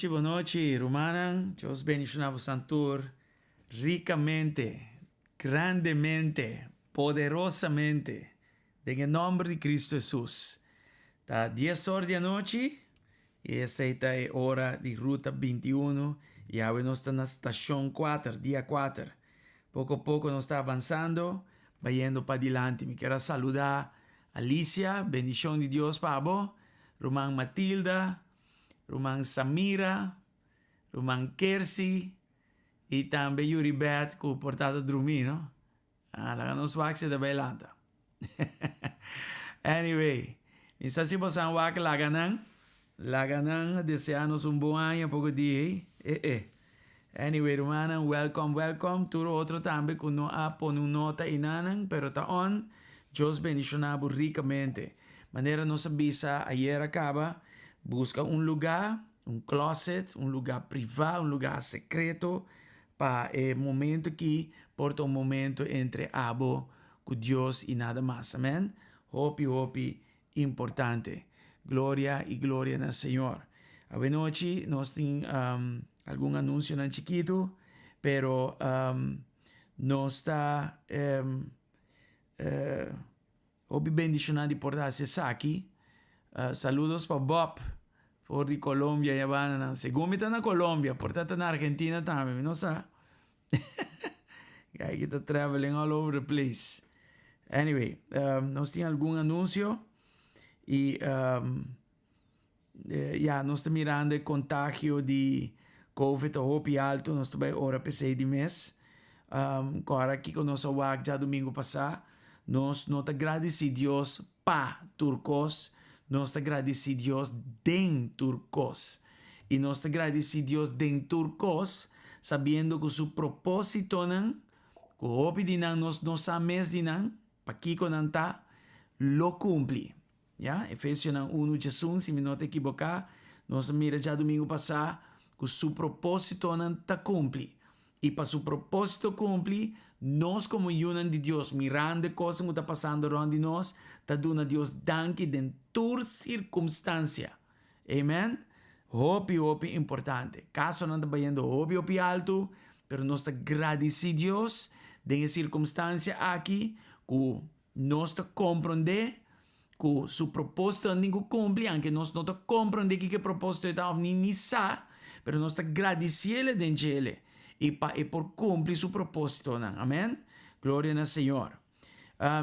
Boa noite, Rumanan. Dios bendicionado Santur ricamente, grandemente, poderosamente, en el nombre de Cristo Jesús. Está 10 horas de noche y esa es la hora de ruta 21 y ahora nos está en la estación 4, día 4. Poco a poco nos está avanzando, va yendo para adelante. Me quiero saludar a Alicia, bendición de Dios para vos, Román Matilda, Román Samira, Román Kersi y también Yuri Bet, que portado dormir, ¿no? La nos wax de bailanta. Anyway, minsan si pasan wak la ganan deseanos un buen año, poco día. Anyway, hermana, welcome. Turo otro también que no ha pon una nota inanan, pero ta on, Dios bendicionado ricamente. Manera nos avisa, ayer acaba, busca un lugar, un closet, un lugar privado, un lugar secreto, para el momento que porta un momento entre abo con Dios y nada más. Amén. Hopi, importante. Gloria y gloria al Señor. A noche nos tiene algún anuncio en chiquito, pero no está hopi bendicionado de portarse aquí. Saludos para Bob, for de Colombia, ya van. Según me están en Colombia, portate en Argentina también, no sé. Guy get traveling all over the place. Anyway, nos tiene algún anuncio y ya nos está mirando el contagio de COVID o hopi alto, nos está ahora PC de mes. Agora aqui com nossa WAC já domingo passado, nós não te agradecemos Deus pa turcos, nós te agradecemos Deus den turcos. E nós te agradecemos Deus den turcos, sabendo que su propósito não, que o hopi de nós a mes de não, pa kiko não tá, lo cumpre. Ya, Efesios 1:1, se me não te equivocar, nós mira já domingo passado, que su propósito não te cumpre. Y para su propósito cumplir, nos como yunan de Dios, mirando cosas que están pasando alrededor de nos, está dando a Dios danke en toda circunstancia. Amen. Hopi, importante. Caso no está vayendo hopi alto, pero nos está agradecido Dios de esa circunstancia aquí, que nos está comprende, que su propósito no cumple, aunque nos no está comprende que propósito está ni sa, pero nos está agradecido de Él. Y por cumplir su propósito. Amén. Gloria al Señor.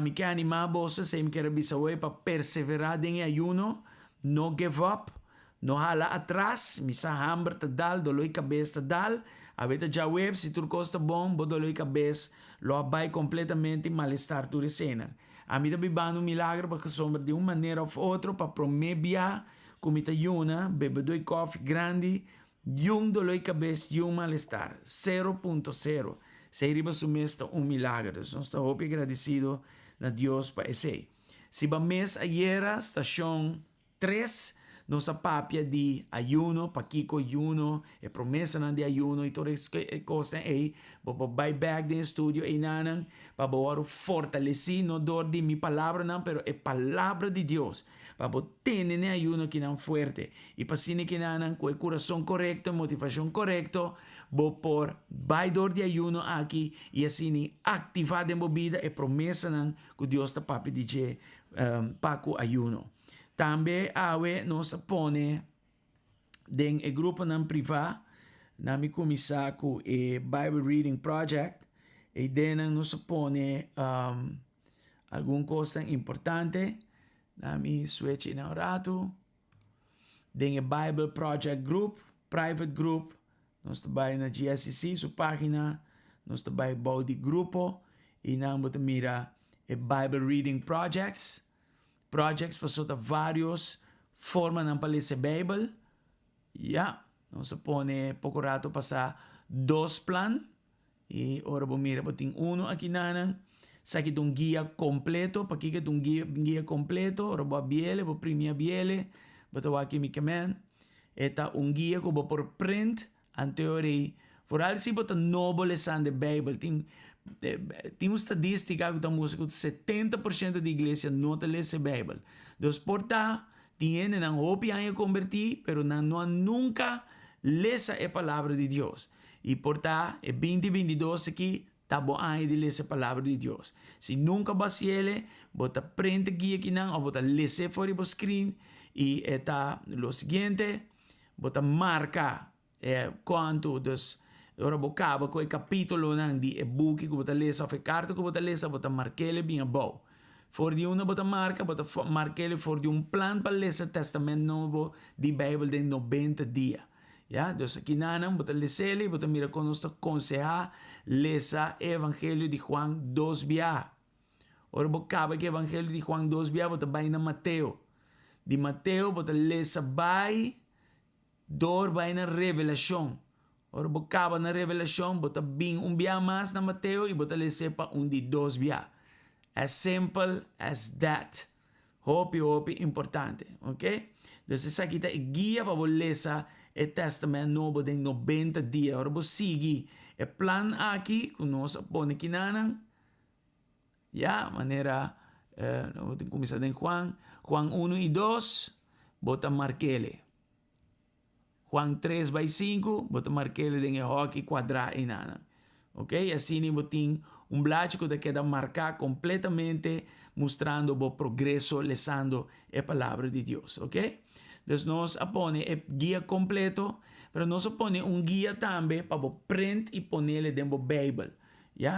Me quiero animar vos, se me quiere avisar para perseverar en el ayuno. No give up. No jala atrás. Misa hambre te dal, dolor y cabeza te dal. A veces ya web, si tu costa bom, bo dolor y cabeza, lo abai completamente malestar tu recena. A mí también va un milagro porque sombra de una manera u otra para promebiar como te ayuna, bebe 2 coffee grande, yung dolor cabeza, yung malestar, 0.0. Sa riba sumesta milagre. Nós estamos agradecido na Deus para esse. Si ba mes ayera, stasyon 3, nos papia di ayuno, pakiko ayuno, promesa ng di ayuno, ito rin cosa buy back din studio, nanang, pabawaro fortaleci, no dor di mi palabra nan, pero palabra di Dios. Pabotene ne ayuno kinang fuerte. Ipasini kinanang kung corazón correcto, motivación correcto, bo por baidor de ayuno aqui e assim activar de vida e promessa nan que Deus ta papi DJ paco ayuno. Também awe nos pone den e grupo nan priva na mi comisa ku e Bible Reading Project e den nos pone algum coisa importante na mi switch na orato den e Bible Project Group, private group, nós trabalhamos na GSCC, sua página, nós trabalhamos body grupo e nang mira e Bible Reading Projects para vários formas ng palisa Bible. Nós pone pouco rato pasa 2 plan e ora mira boting uno aqui nanang sa kitong guia completo, pakikitong guia completo, ora bo biele, bo primia biele, batawa kimi kamen. Eta guia ko bo por print ang teoria. Vooral si bota nobile san de Bible. Tem uma estatística que estamos que 70% da igreja não lê a Bíblia. Dos porta tienen ang hopi a convertir, pero não nunca lê a palavra de Deus. E porta 2022 aqui tá bom aí de ler a palavra de Deus. Se nunca basiele, bota prende guia aqui não, ou bota lê fora do screen e eta lo seguinte, bota marca quanto dos ora bocaba ko capítulo nang di e-book ko bota lesa of carta ko bota lesa bota markele bing abo. For di una bota marca bota markele for di un plan para lesa testament novo di Bible de 90 dia. Ya, dus kinanang bota lesele bota mira con nuestro conseja lesa evangelio di Juan 2 bia. Ora bocaba que evangelio di Juan 2 bia bota bay na Mateo. Di Mateo bota lesa bay dor bay na revelación. Ora bocaba na revelação, bota bing bia mas na Mateo e bota lese pa di 2 bia. As simple as that. Hopi importante, ok? Dus essa kita e guia para lesa e testament novo de 90 dias. Ora bo sigi e plan aqui que nós pone kinanang. Manera no começar den Juan 1 e 2 bota markele. Juan 3:5, bota marquele de hockey quadra inana. Ok? Assim botin plástico de queda marcar completamente, mostrando o progresso, lesando a palavra de Deus. Ok? Então, nós apone o guia completo, mas nós apone guia também para print e ponele dentro da Bíblia.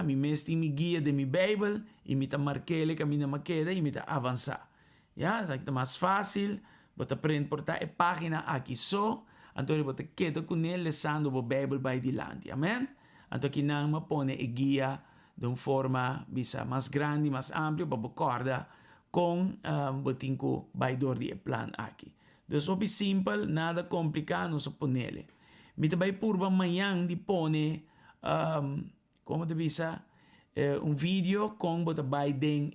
Mi mesti mi guia de mi Bíblia e me marquele caminho maqueda e me avançar. Está mais fácil, bota print portar a página aqui só. Anto bota quedo com ele lesando o Bible by dilante. Amém? Anto kinang mapone e guia de uma forma bisa mais grande, mais ampla, para corda com botin ko baidor de plan aqui. Então, sopi simple, nada complicado, não pone ele. Mita bay purba mayang di pone como te bisa vídeo com bota bay den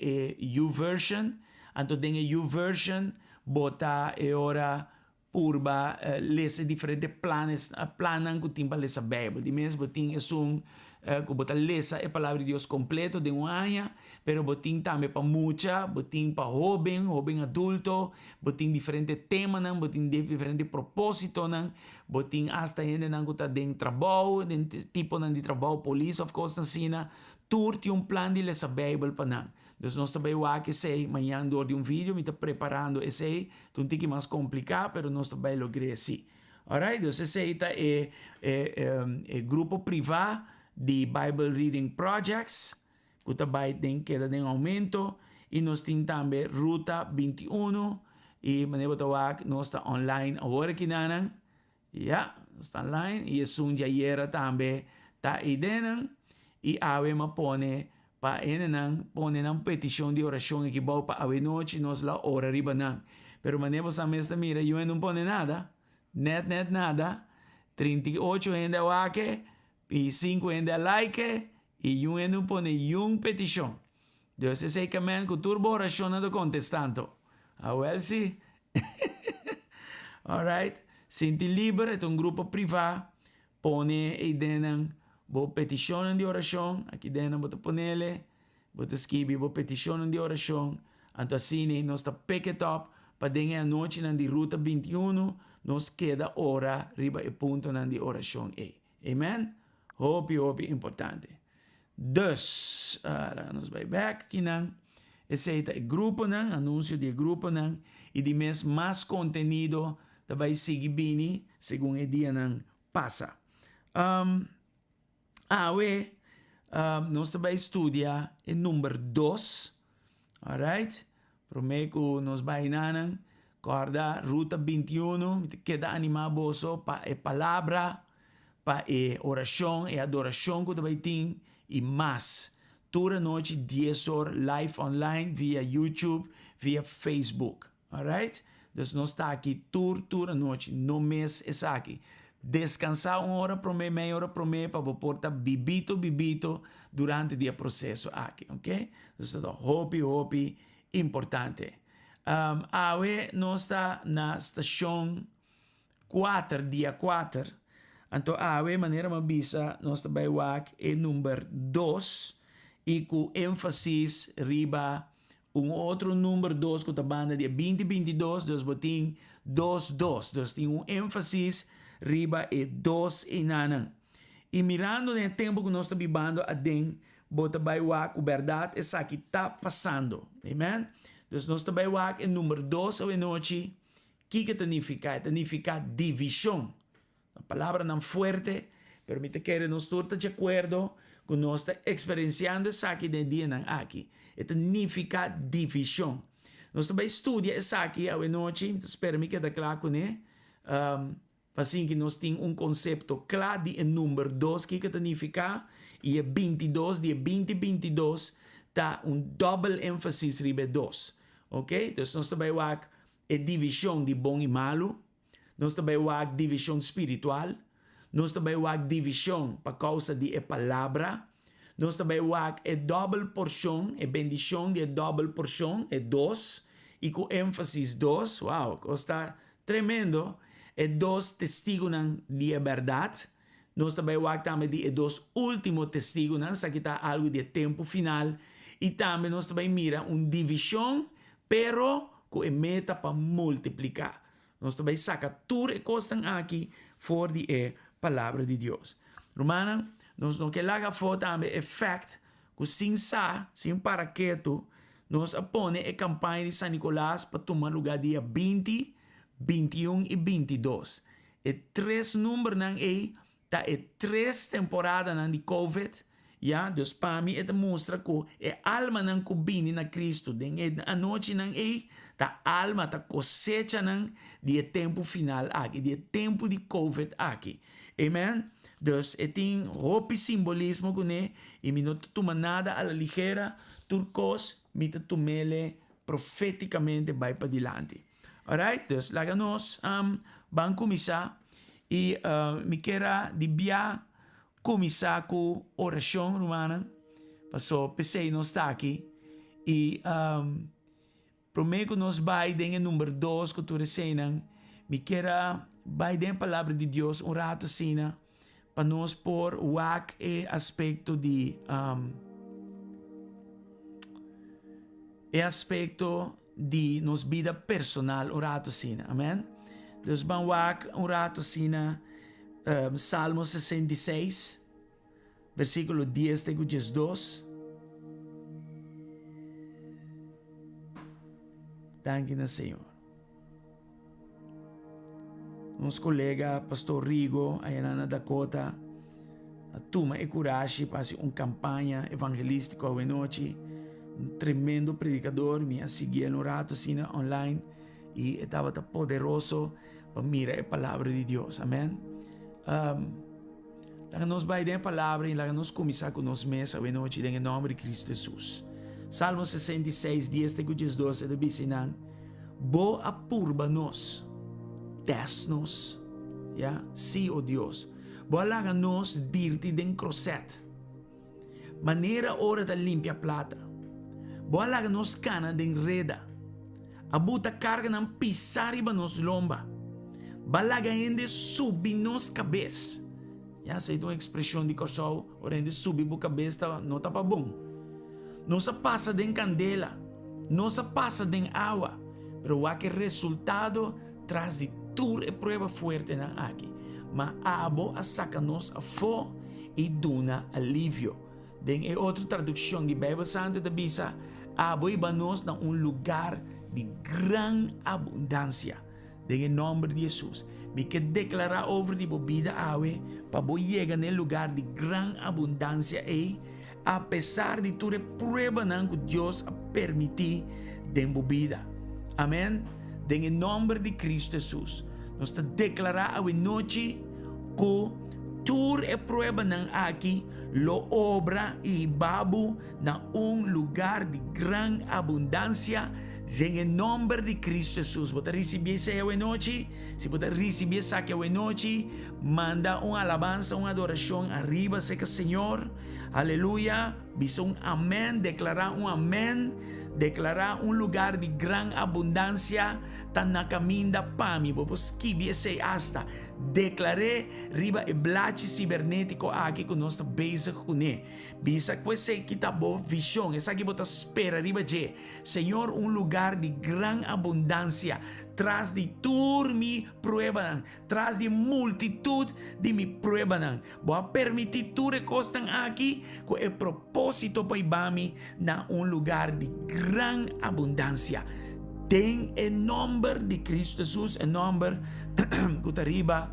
U-version. Anto den U-version bota ora purba lese diferentes planan que tem para ler a Bíblia. De mesmo botin que bota lesa a palavra de Deus completo de um ano, pero botin também para mucha, botin para jovem adulto, botin diferentes temas, botin diferentes propósitos, botin hasta ainda não está den trabalho, den tipo de trabalho, police of course na sina, turti plan de ler a Bíblia para não. Dus nós também que sei, amanhã de vídeo, me está preparando esse, um tique mais complicado, pero nós também logrei assim. Alright, dus esse está grupo privado de Bible Reading Projects, que também tem queda de aumento, e nós temos também Ruta 21, e maneira nós está online agora aqui nós está online, e é um dia também está aí dentro, e ave me pone pa pone ng petition de oración equipo pa awe noche nos la ora riba nang. Pero manebo sa mesta mira, yo no pone nada, net nada, 38 gente wake, y 5 gente like, y un gente pone yung petición. Dios es el que con turbo oración no contestando. A ver si. Alright. Sinti libre, es un grupo privado. Pone ahí dentro bo petición de oración. Aquí dentro voy a ponerle. Voy a escribir bo petición de oración. Entonces, así nos está pick it up. Para dengue anoche en la ruta 21. Nos queda hora. Riba el punto en la oración. Amen. Hope importante. Dus, nos vai back aqui não. Esse é o grupo não, anúncio do grupo não. E de mês mais conteúdo vai seguir bem, segundo o dia não passa. Nós vai estudar o número 2. Alright? Prometo nós vai não. Corda, ruta 21. Queda animado para a palavra, para a oração e adoração que vai ter. E mais, toda noite, 10 horas, live online, via YouTube, via Facebook. Alright? Então, nós estamos aqui toda noite, no mês é aqui. Descansar uma hora para mim, meia hora para mim, para portar bibito durante o processo aqui, ok? Então, hope, importante. Hoje, nós estamos na estação 4, dia 4. Então, a maneira uma bisa, nós também wak é número 2 e com ênfase riba outro número 2 com a banda de 2022, dos botim 2. Dus tem ênfase riba e 2 e nanan. E mirando no tempo que nós estamos vivendo, a den, bota vai wak, a verdade é que está passando. Amen? Dus nós também wak é número 2 a noite. Que significa? Significa divisão. A palavra não fuerte, permite que nos estar de acordo com nós está experienciando isso aqui de dia não aqui. Significa divisão. Nós também estudia isso aqui a noite, espero que está claro com ele. Assim que nós temos conceito claro de número 2 que significa e 22 de 2022 está double ênfase ribe 2. Ok? Então nós também wak é divisão de bom e malo. Nós também wak divisão espiritual. Nós também wak divisão por causa de palavra. Nós também wak é double porção, é bendição de double porção, é 2. E com ênfase 2, uau, está tremendo. É 2 testigos de verdade. Nós também wak também de 2 últimos testigos, se aqui está algo de tempo final. E também nós também mira divisão, pero com a meta para multiplicar. Nós também saca tudo e costas aqui for a palavra de Deus. Romana, nós não queremos foto também effect, que sem paraqueto, nós apone a campanha de São Nicolás para tomar lugar dia 20, 21 e 22. E 3 números aí, tá e 3 temporadas de COVID, ja, dus para mim, mostra que a alma não combina na Cristo. A noite não é, a alma está cosecha de tempo final aqui, de tempo de COVID aqui. Amen? Dus tem roupa e simbolismo com ele, e me não toma nada a la ligera, turcos, me tomele profeticamente vai para diante. Alright? Dus laga nós, vamos começar, e me quero de bia começar com oração romana. Passou, pensei, nós está aqui. E prometo que nós vai em número 2 que tu recebem. Me quero vai a palavra de Deus um rato assim, para nós pôr o aspecto de nos vida personal um rato assim. Amém? Deus vamos um rato assim. Salmo 66, versículo 10 de 2. Thank you, Senhor. Nosso colega, Pastor Rigo, aí na Dakota, a turma e coragem para uma campanha evangelística hoje noite. Tremendo predicador, me seguia no rato assim online e estava poderoso para mirar a palavra de Deus. Amém? Laga nos vai a palavra e laga nos começar com nos mesa hoje noite em nome de Cristo Jesus. Salmo 66, 10 de 12 de Bisinang. Bo apurba nos, test nos, Ya, sí, oh Dios. Boalaga nos dirti den crosset. Manera ora da limpia plata. Boalaga nos cana den reda. Abuta carga ng pisari ba nos lomba. Balaga hindi subi nos cabeça. Ya, sa itong ekspresyon di ko so, ora hindi subi bu cabeça no tapabong. No sa pasa den candela. No sa pasa den awa. Pero wake resultado tras de tur e prueba fuerte na aqui. Maabo a sacanos a fo e duna alivio. Den e outra tradução de Bíblia Santa da Bisa, abo ibanos na lugar de gran abundância. Den nome de Jesus. Me que declarar over de bebida awe, para bo llegar no lugar de gran abundância e a pesar de toda prueba que Deus a permitir den bebida. Amém? Den nome de Cristo Jesus. Nós te declarar a noite que tur e prueba ng aqui lo obra e babu na lugar de gran abundância en nombre de Cristo Jesús. Você recibir essa noite? Se você receber essa noite, manda uma alabança, uma adoração arriba, seca Senhor. Aleluia. Bisa amén, declarar amén. Declarar lugar de gran abundância tan na caminda pami. Vos que viese hasta. Declaré riba e blachi cibernético aqui que nós estamos bezig com ele. Bisa que você kita bo visão. Essa que você espera riba je. Senhor, lugar de gran abundância. Tras de tur mi prueba, tras de multitud de mi prueba, boa permitir tu recostan aqui com o propósito para ibami na lugar de gran abundância. Tem em nome de Cristo Jesus, em nome que arriba,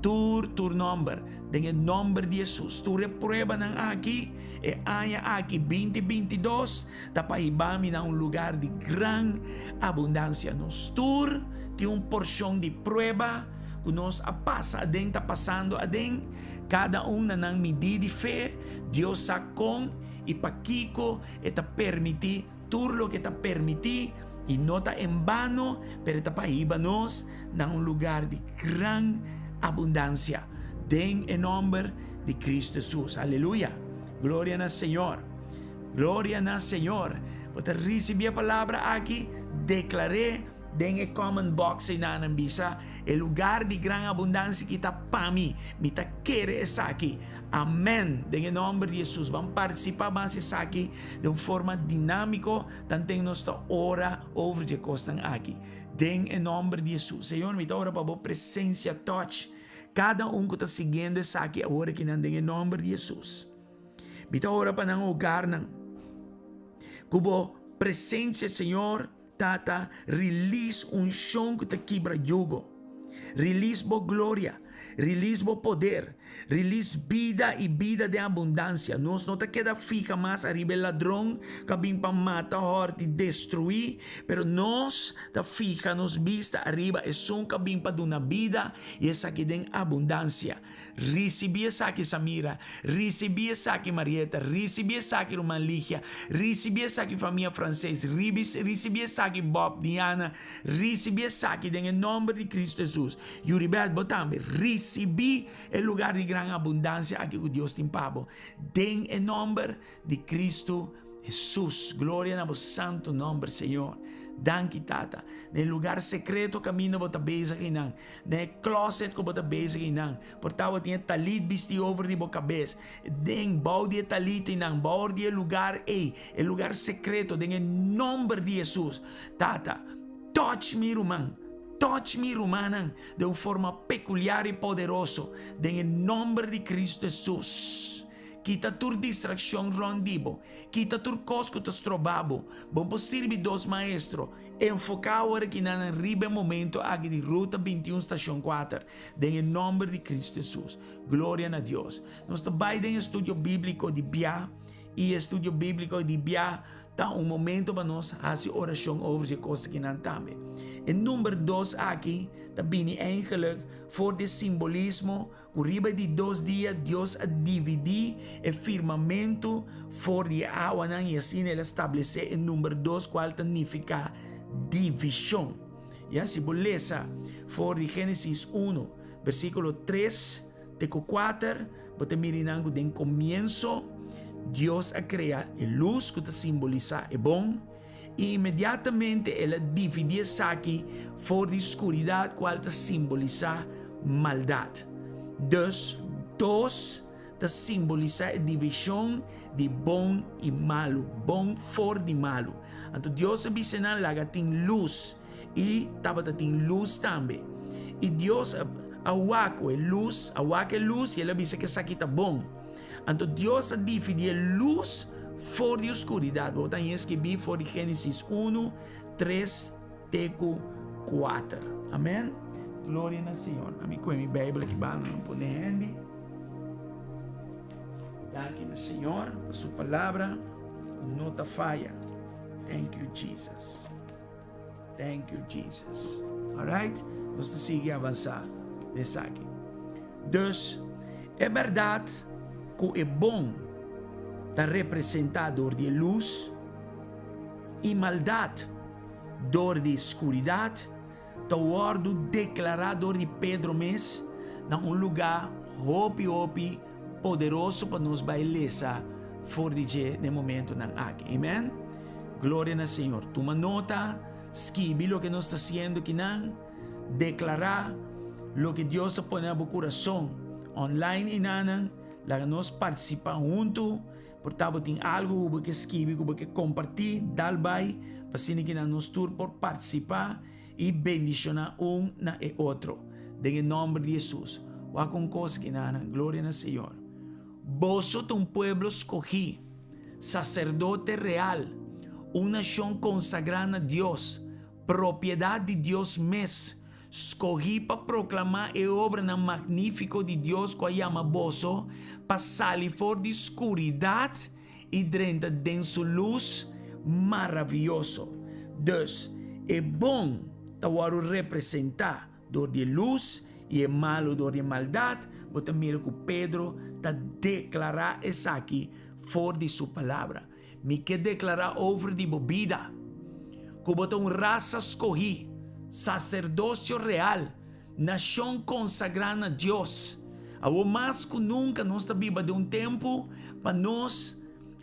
tur nome, tem em nome de Jesus, tu reprueba nang aqui, e aya aqui 2022, tapos ibami na lugar de gran abundância. Nos tur, tem porção de prueba, que nos passa adem, está passando adem, cada na nang medida de fé, Deus sacou, e pakiko, e ta permitir, tur lo que ta permitir, e nota em vano, pero tapahibanos na lugar de gran abundância. Den em nome de Cristo Jesus. Aleluia. Glória na Senhor. Glória na Senhor. Você receber a palavra aqui, declaré den e common box na bisa, el lugar de gran abundância que está para mim, me ta quere essa aqui. Amém. En nome de Jesus, vamos participar mais essa aqui de uma forma dinâmica, tanto nós ora over de costan aqui. Den em nome de Jesus. Senhor, me ora para a presença touch cada que está seguindo essa aqui agora que não tem em nome de Jesus. Me ora para não lugar não. Cubo presença, Senhor, Tata, release chão que te quebra jugo. Release bo glória. Release bo poder. Release vida e vida de abundância. Nós não te queda fija mais arriba el ladrão que vem para matar, horte, destruir. Pero nós te fija, nos vista arriba é som que vem para dar vida e essa aqui tem abundância. Recebi essa aqui Samira. Recebi essa aqui Marieta. Recebi essa aqui Roman Ligia. Recebi essa aqui família francesa. Recebi essa aqui Bob, Diana. Recebi essa aqui em nome de Cristo Jesus. Yuribet Botambe. Recebi o lugar de gran abundância aqui que Deus tem pavo. Den em nome de Cristo Jesus. Glória no santo nome, Senhor. Danke tata. No lugar secreto caminho bota beza kinang. No closet ko bota beza kinang. Portawa tinha talit bisti over di boca cabeça. Den bau dia talit inang. Bau dia lugar el lugar secreto den em nome de Jesus. Tata, touch me rumang. Touch me rumanang de uma forma peculiar e poderosa. Em nome de Cristo Jesus. Quita tur distração rondibo. Quita tur cosco tas trobabo. Bombo sirvi dos maestro. Enfocar agora que na ribe momento aqui de ruta 21 estação 4. Em nome de Cristo Jesus. Glória a Deus. Nós trabalhamos em estudo bíblico de Bia. E estudo bíblico de Bia. Tá momento para nós fazer oração over de coisas que não também. En número 2 aqui, também eigenlijk voor de simbolismo, arriba de 2 dias, Deus a dividir o firmamento voor de água, e assim ele estabelecer em número 2, qual significa divisão. Ya, se bolesa, voor de Gênesis 1, versículo 3, teco 4, bota mirinango den comienzo, Dios a crea a luz que te simboliza é bom, e imediatamente ela divide aqui for de escuridade, qual te simboliza maldade. Dus, dos te simboliza a divisão de bom e malo, bom for de malo. Então Deus avisa laga tem luz e tabata tem luz também. E Deus awako é luz, e ela avisa que isso aqui tá bom. Então Deus divide a luz for de escuridade. Vou escrever for de Gênesis 1, 3, teco 4. Amém? Glória ao Senhor. A mim com a minha Bíblia que vai não pôr handy. Danke ao Senhor por sua palavra. Não te falha. Thank you, Jesus. Thank you, Jesus. Alright? Vamos seguir a avançar nessa aqui. Dus, é verdade que é bom estar representador de luz e maldade, dor de escuridade, tawar-do declarador de Pedro mes, na lugar hopi poderoso para nos bailesa for de momento ng aqui. Amen? Glória ao Senhor. Toma nota, escreve lo que nós está haciendo aqui, declarar lo que Deus te põe no coração. Online inanan, lá nós participar junto, portanto tem algo que escrever, que compartilhar, dalbai, para que nós tur por participar e bendicionar na e outro. Em nome de Jesus. Wa com coisa que nanan, glória ao Senhor. Vos sos un pueblo escogido, sacerdote real, una nación consagrada a Dios, propiedad de Dios mes, escogí para proclamar a obra magnífico de Dios que llama vosso, para salir for de escuridad y drenta de su luz maravilloso. Dus, é bom tawaro representar dor de luz e é malo dor de maldade. Você mira que Pedro está declarar isso aqui fora de sua palavra. Me quer declarar over de bebida. Que você raça escolhi, sacerdócio real, nação consagrada a Deus. Ao mais que nunca nós estamos vivendo de um tempo para nós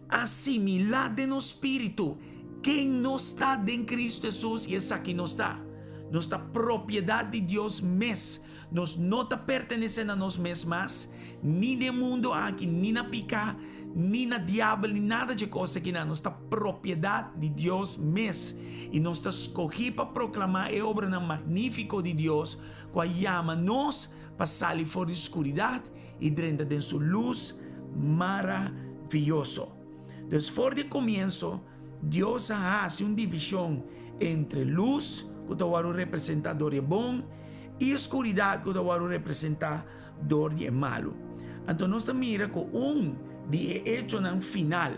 assimilar de nosso espírito quem nós está em Cristo Jesus e essa aqui nós está. Nossa propriedade de Deus mesmo. Nós não pertenecemos a nós mesmos, nem do mundo aqui, nem na pica, nem na diabo, nem nada de coisa aqui. Nossa propriedade de Deus mesmo. E nós estamos escolhidos para proclamar a obra magnífica de Deus, que chama nós para sair fora da escuridade e dentro de sua luz maravilhoso. Desde fora de começo, Deus faz uma divisão entre luz, que o representador é bom, e escuridade, que o representador é malo. Então nós miramos que de hecho no final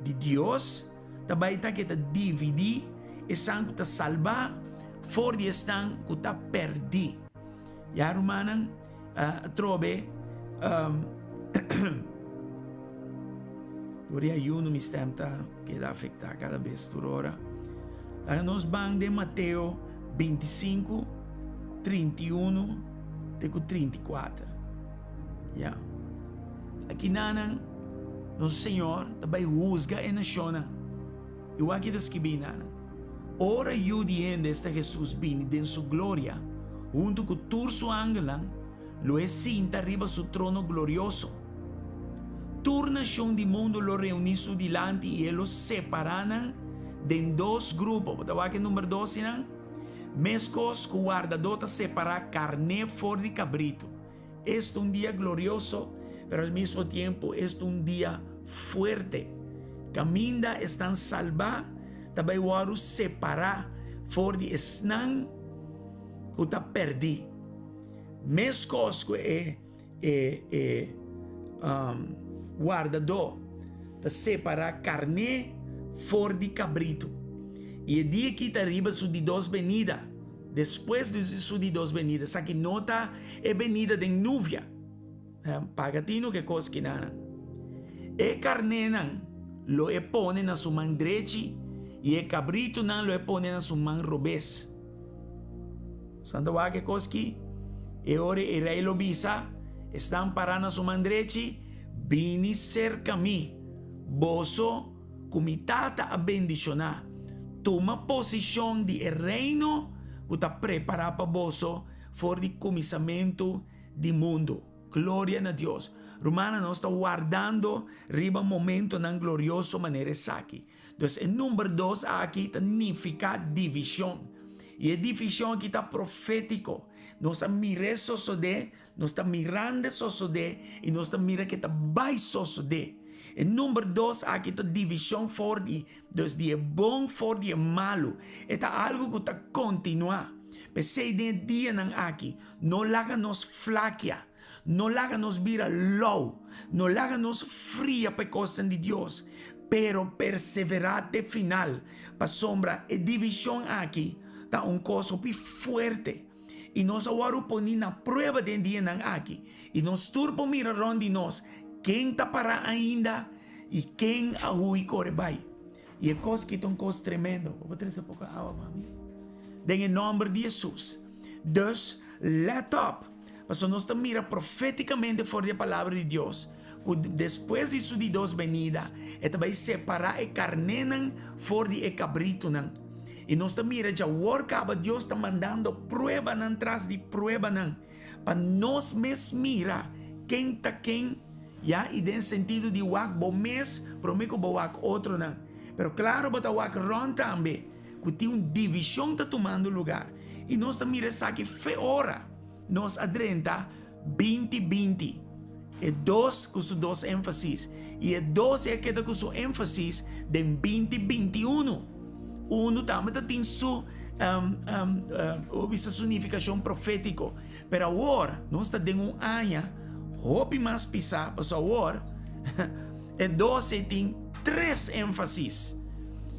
de Deus, também está que está dividir, e sangue está salvar, fora de estão que está perdido. E a romana trobe, por aí um me está que dá afetar cada vez por hora. Lá nós vamos de Mateus 25, 31 até 34. Yeah. Aqui nanan, nosso Senhor também juzga a nação. Eu aqui descrevi nanan. Ora eu diante esta Jesus vini de sua glória, junto com todos os ángeles, lo sienta arriba su trono glorioso. Toda nação do mundo lo reuniu delante e eles separaram em dois grupos. Então aqui número 12 nan. Mescos que guardadota separar carne fora de cabrito. Este é dia glorioso, pero al mismo tiempo este é dia fuerte. Caminda estão salvar, também waru separar fora de esnan que está perdi. Mescos que guardador de separar carne fora de cabrito. E o dia que está arriba su de duas venidas. Depois de su de duas venidas. Aqui nota é venida de nuvem. Pagatino que coisa que nana. E carne nan lo e pone na sua mão direita. E o cabrito nan lo e pone na sua mão revés. Santa que coisa que E ora e rei lo bisa, estão parando su mandrechi, vini cerca mi, boso, comitata a bendicionar. Toma posição de reino que está preparado para boso for de comissamento de mundo. Glória a Deus. Romana nós está guardando riba momento na glorioso maneira aqui. Então, o número 2 aqui significa divisão. E a divisão aqui está profético. Nós estamos mirando só de, nós estamos mirando só de, e nós estamos mirando que está baixo só de. E número 2 aqui está divisão for de, dus die bom for de malo. Está algo que está continuar. Pensei de dia nang aqui, não laga nos flaquear. No laga nos vira low, no laga nos fria por costa de Deus, pero perseverate final, pa sombra e divisão aqui, tá coisa pi fuerte. E nós agora poni na prueba de dia nang aqui, e nós turpo mira rondi nós, quem tá para ainda e quem ahui corebai. E é coisa que é coisa tremendo. Vou trazer um pouco água, mami. Em nome de Jesus. Dus, let up. Mas nós estamos mirando profeticamente fora da palavra de Deus. Depois disso de Deus venida, ele vai separar e carnenan fora de cabrito. E nós estamos mirando, já o acaba, Deus está mandando prueba atrás de prueba. Para nós mesmos mirar quem está quem. Ya, e tem sentido de wak bom mês, prometo que wak outro. Pero claro, bota wak ron também. Que tem uma divisão está tomando lugar. E nós estamos mirando aqui fe hora. Nós adrenta 2020. É dois com os dois ênfases. E é dois é que com o ênfasis de 2021. Uno também tem sua significação profética. Pero agora, nós estamos em um ano, hope mais pisar, mas agora, é dois tem 3 ênfases.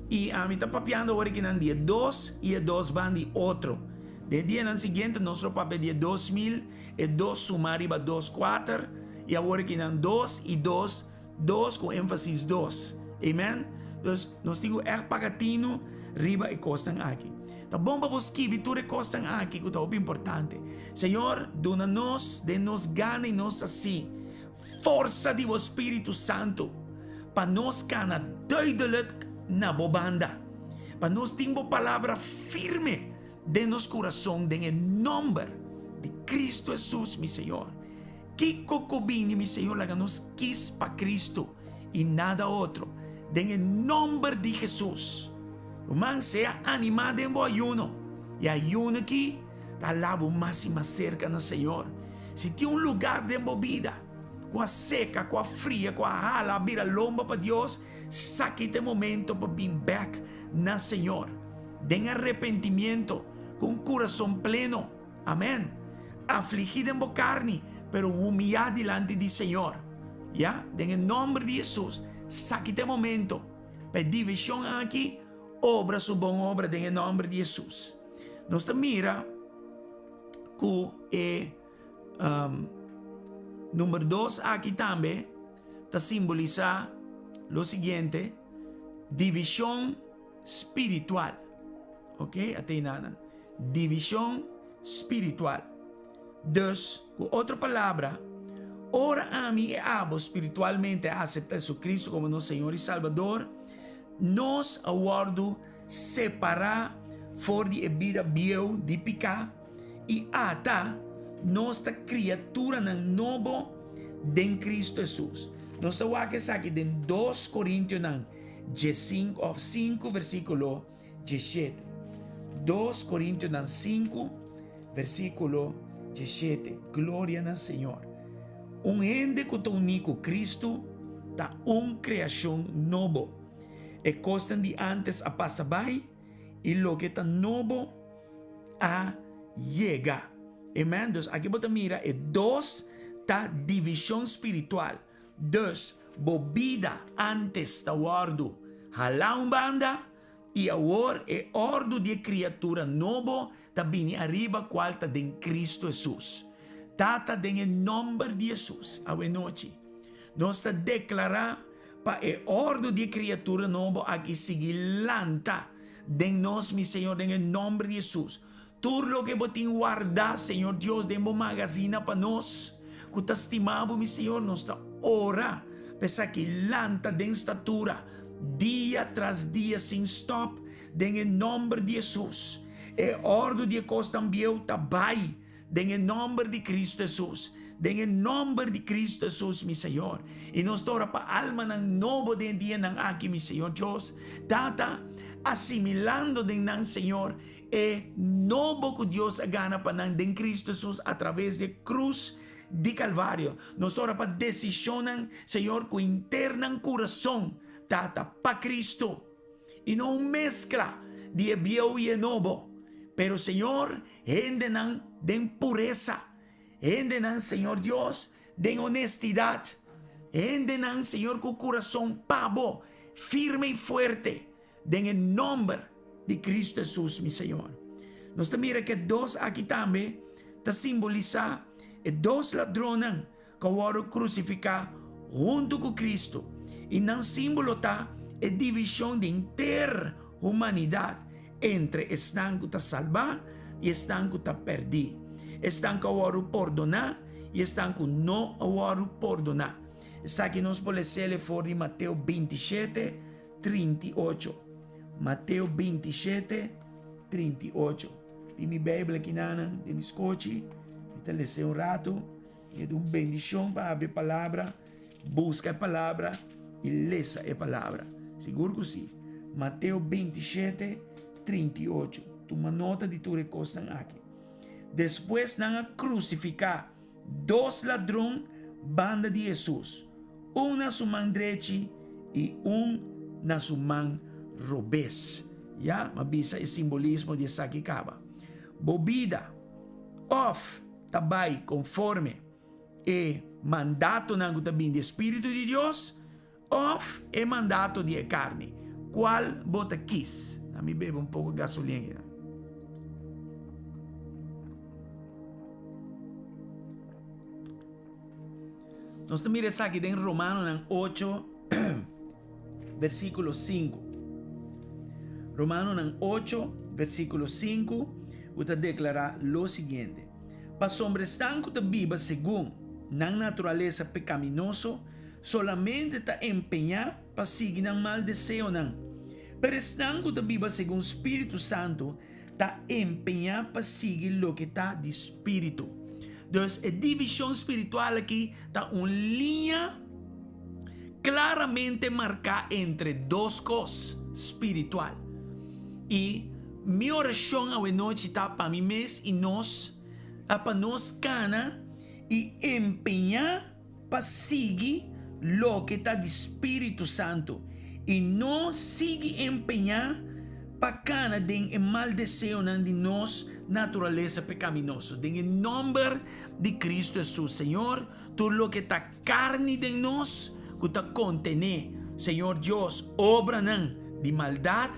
E a mim está papiando agora que não dia 2 e 2 van de outro. De dia seguinte, nosso papel dia 2000 e 2 sumar riba 2, 4 e agora que não 2 e 2, 2 com ênfasis 2. Amen? Então, nós temos pagatino riba e costan aqui. Tá bom para você que vitória costan aqui, que é o importante. Senhor, dona-nos, de-nos gana e nos assim, força do Espírito Santo, para nós cana duidelijk na bobanda, para nós termos palavra firme de nosso coração, em nome de Cristo Jesus, meu Senhor. Que cocobini, meu Senhor, laga nos quis para Cristo e nada outro. Em nome de Jesus. Román seja animado em bom ayuno. E ayuno aqui, está lavo mais e mais cerca no Senhor. Se tem um lugar de vida, com a seca, com a fria, com a hala, vira lomba para Deus, saque este momento para vir back na Senhor. Den arrepentimiento, com coração pleno. Amém. Afligido em carne, pero humilhado diante do Senhor. Ya, em nome de Jesus, saque este momento. Para divisão aqui, obra sua boa obra em nome de Jesus. Nós mira que número 2 aqui também está simbolizar o seguinte: divisão espiritual. Ok? Até nada. Divisão espiritual. Dus, com outra palavra, ora a mim e abo espiritualmente a aceitar Jesucristo como nosso Senhor e Salvador, nos aguardo separar fora de vida bio de picar e ata nossa criatura na novo de Cristo Jesus. Nós estamos aqui em 2 Coríntios 5 versículo 17. 2 Coríntios 5 versículo 17. Glória ao Senhor. Um gente que está unido Cristo está uma criação nova. E coisas de antes a passar e lo que está novo a llegar. Amém? Então, aqui você mira, é 2 da divisão espiritual. 2, bobida antes da guardo. Hala banda e agora é ordo de criatura novo da bini arriba qual está em Cristo Jesus. Tata em nome de Jesus, a noite. Nós está declarar para é ordo de criatura novo aqui seguir lanta de nós, meu Senhor, em nome de Jesus. todo lo que botin guarda, Señor Dios, de magazina para nos. Que te estimamos, mi Señor, nos da ora. Pesa que lanta de estatura, día tras día sin stop, en el nombre de Jesús. E ordo de costa también tabai, en el nombre de Cristo Jesús. En el nombre de Cristo Jesús, mi Señor. Y nos ora para alma ng novo de día ng aquí, mi Señor Dios. Tata, asimilando de ng Señor, novo que Dios gana para ng Cristo Jesús a través de cruz de Calvario. Nos ora para decisionan, Señor, con internan corazón, tata, para Cristo. Y no mezcla de viejo y nuevo. Pero, Señor, hendenan de pureza. Hendenan, Señor Dios, de honestidad. Hendenan, Señor, con corazón pavo, firme y fuerte. En el nombre de Cristo Jesús, mi Señor. Nos te mira que dos aquí también te simboliza dos ladrones que fueron crucificados junto con Cristo. Y nan símbolo ta división de interhumanidad entre están que te salvar y están que te perdí. Están que fueron perdonar y están que no fueron perdonar. Esa que nos puede ser de Mateo 27, 38. Mateo 27, 38. De mi Bíblia aqui, de mi escote. Então, lê um rato. E é uma bendição para abrir a palavra. Busca a palavra e leça a palavra. Seguro que sim. Mateo 27, 38. Toma nota de tudo que estão aqui. Depois, não crucificar dois ladrões, banda de Jesus. Na sua mão direita e na sua mão robês. Ya, mabisa o simbolismo de Sakikaba. Bobida, of, tabay, conforme e mandato ng utabin de Espírito de Dios, of e mandato de carne. Qual bota quis? Me bebo um pouco de gasolina. Nós miramos aqui em Romanos 8, versículo 5. Romanos 8, versículo 5, usted declara lo siguiente. Para hombres están que viva según la naturaleza pecaminoso, solamente está empeñado para seguir el mal deseo. Pero están que viva según Espíritu Santo, está empeñado para seguir lo que está de Espíritu. Entonces, la división espiritual aquí está una línea claramente marcada entre dos cosas espirituales. Y mi oración a noche está para mi mes y para nos cana y empeñar para seguir lo que está de Espíritu Santo. Y no sigue empeñar para cana de el mal deseo de nos naturaleza pecaminosa. En el nombre de Cristo Jesús, Señor, todo lo que está carne de nos, que está contene, Señor Dios, obra de maldad,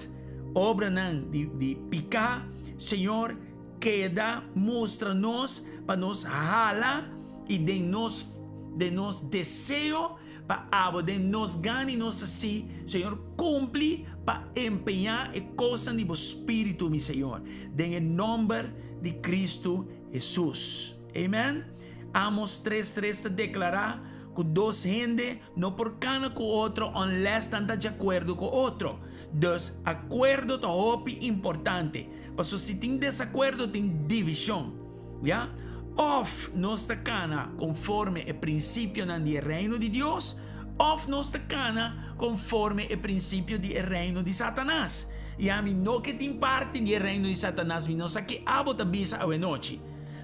obra de picar, Señor, queda, muestra-nos para nos jala y de nos deseo para de nos gane nos así, Señor, cumple para empeñar e cosa de Espíritu, mi Señor, en el nombre de Cristo Jesús. Amén. Amos 3:3 te declara que dos gente no por cana con otro unless están de acuerdo con otro. Dos acuerdo es importante. Pero si tiene desacuerdo, tiene división. ¿Ya? Of nuestra cana conforme el principio del reino de Dios, of nuestra cana conforme el principio del reino de Satanás. Y a mí no que tiene parte del reino de Satanás, no sé que abota bisa a noche.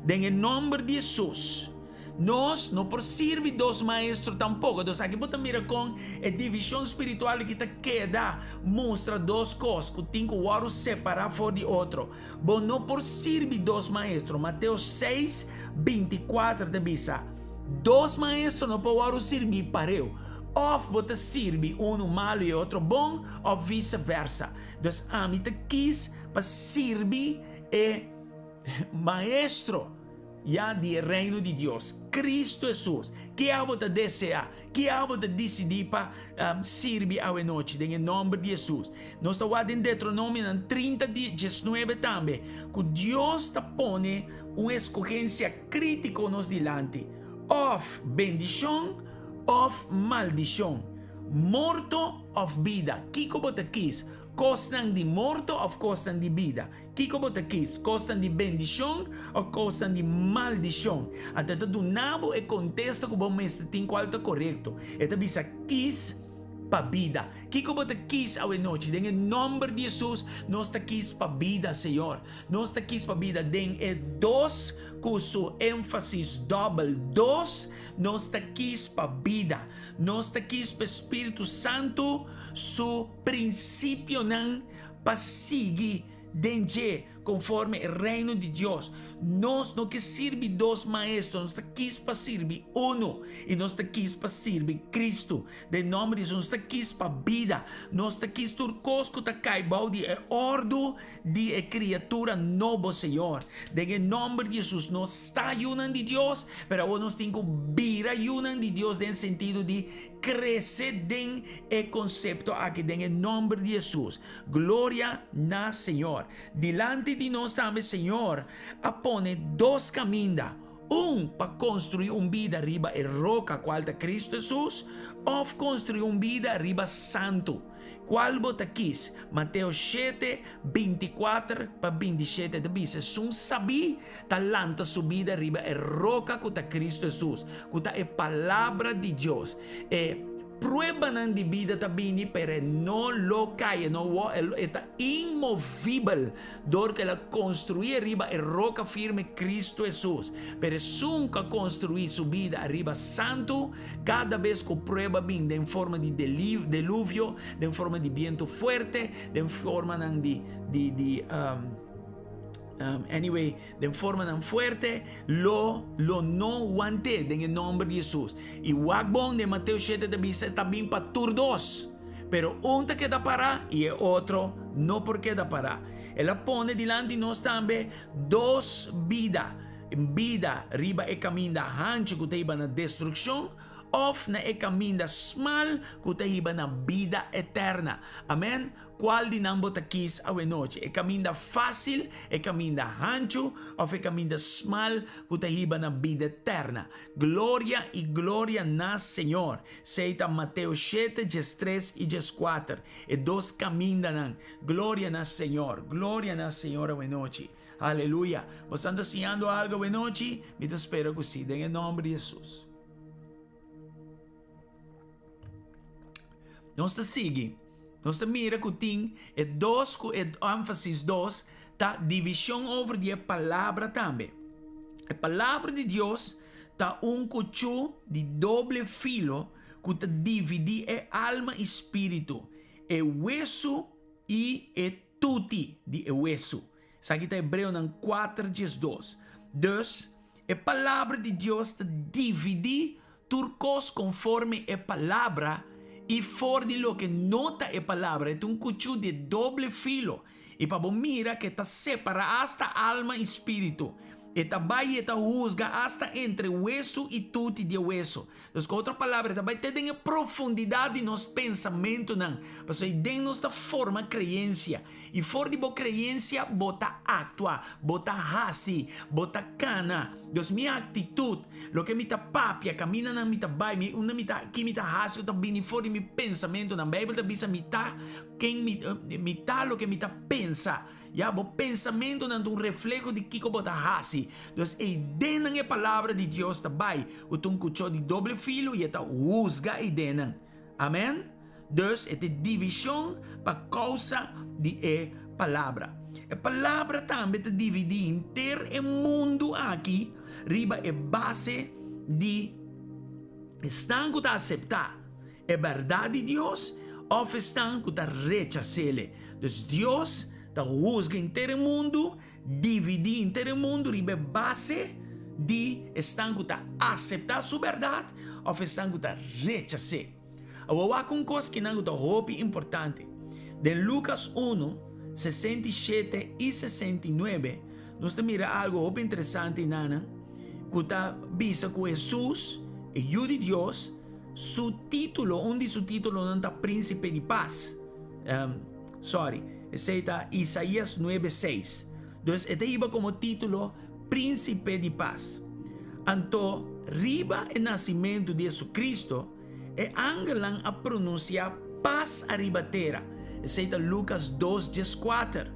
En el nombre de Jesús. Nós não por servir dos maestros tampoco. Então, aqui você mira com a divisão espiritual que te queda, mostra duas coisas que tem que separar fora de outro. Bom, não por servir dos maestros. Mateus 6, 24 te diz: dos maestros não podem servir para eu. Ou você serve um malo e outro bom, ou vice-versa. Então, a mim te quis para servir maestro ya de reino de Dios, Cristo Jesús, que abo te desea, que abo te decidir para servir a noite, em nome de Jesus. Nós estamos em Deuteronômio 30, 19 também, que Deus te põe uma escolhência crítica nos delante, of bendição, of maldição, morto of vida, que como te quis, costan de morto ou costan de vida? Que como te quis? Costan de bendição ou costan de maldição? Até do nabo é contexto que vamos ter qual está correto. Esta bisa quis para vida. Que como te quis a noite? Em nome de Jesus, nós te quis para vida, Senhor. Nós te quis para vida. Den é dois com seu ênfasis double. Dois, nós te quis para vida. Nós te quis para Espírito Santo, su princípio não para seguir dentro conforme o reino de Deus. Nós não que sirve dois maestros, nós te quis para servir uno, e nós te quis para servir Cristo. De nome de Jesus, nós te quis para vida, nós te quis turcos que te caibau de ordo de criatura novo, Senhor. De nome de Jesus, nós está ayunando de Deus, pero nós temos que vir ayunando de Deus no sentido de crescer em o conceito aqui, em nome de Jesus. Glória na Senhor. Delante de nós também, Senhor, apone dois caminhos. Para construir uma vida arriba a roca, qual é Cristo Jesus, ou construir uma vida arriba santo. Qual você quis? Mateus 7, 24 para 27 diz: se um sabi, talanta subida arriba a roca que é Cristo Jesus, que é a palavra de Deus. Prueba nan de vida também, pero não lo caia, não está imovível, dor que ela construir arriba a roca firme Cristo Jesus. Pero nunca construir sua vida arriba santo, cada vez que prueba bem, de forma de deluvio, de forma de viento fuerte, de forma anyway, de forma tan fuerte, lo no aguanté en el nombre de Jesús. Y wagbon de Mateo 7 está bien para todos, pero un te queda para y el otro no por queda para. Él pone delante de nosotros también dos vidas. Vida arriba e camino ancho que te iba na destrucción, of na e camino smal que te iba na vida eterna. Amén. Qual de nambo te quis a noite? E camino fácil, e camino ancho, ou e camino smal que te iba na vida eterna. Glória e glória na Senhor. Seita Mateus 7, 3 e 4. E dos caminhos nan. Glória na Senhor. Glória na Senhor a noite. Aleluia. Você anda ensinando algo a noite? Me te espero que sim. Em nome de Jesus. Nós te sigue. Nós te mira que tem dois, ênfasis dois, tá divisão over de palavra também. A palavra de Deus tá cuchillo de doble filo que te divide alma e espírito, hueso e tutti de hueso. Isso aqui está Hebreu 4, 2. Dus, a palavra de Deus te divide turcos conforme a palavra. E for de lo que nota a palavra, é cuchillo de doble filo. E para mira que está separa hasta alma e espírito. Eta vai eta juzga hasta entre hueso e tutti de hueso. Então, com outra palavra, eta vai ter a profundidade nos pensamentos, não. Mas aí dentro da forma crença. E for de boa crença, bota actua, bota hasi, bota cana. Deus, minha atitude, lo que me ta papia, camina na mita bai, una mita que me ta hasi, eu também for de mi pensamento, na Bíblia bisa mita, quem mita lo que me ta pensa. Ya, o pensamento não é um reflexo de que bota hasi. Então, é dentro da palavra de Deus também. O cuchillo de doble filo e está juzga e dentro. Amém? Então, é divisão para causa de palavra. A palavra também te divide inteiro o mundo aqui, riba é base de estão que aceitar a verdade de Deus ou estão que rechazá-la. Então, Deus ta juzga inteiro mundo, divide inteiro mundo, ribe base de estão que aceitar sua verdade ou estão que rechazar. Agora, há uma coisa que não é importante. De Lucas 1, 67 e 69, nós mira algo interessante, Nana. kuta bisa ku Jesus e yu de Dios, su título, onde su título não está príncipe de paz. Esse está Isaías 9:6. Então, este iba como título príncipe de paz. Anto, riba o nascimento de Jesus Cristo, e angelang a pronunciar paz arribatera. Esse está Lucas 2:4.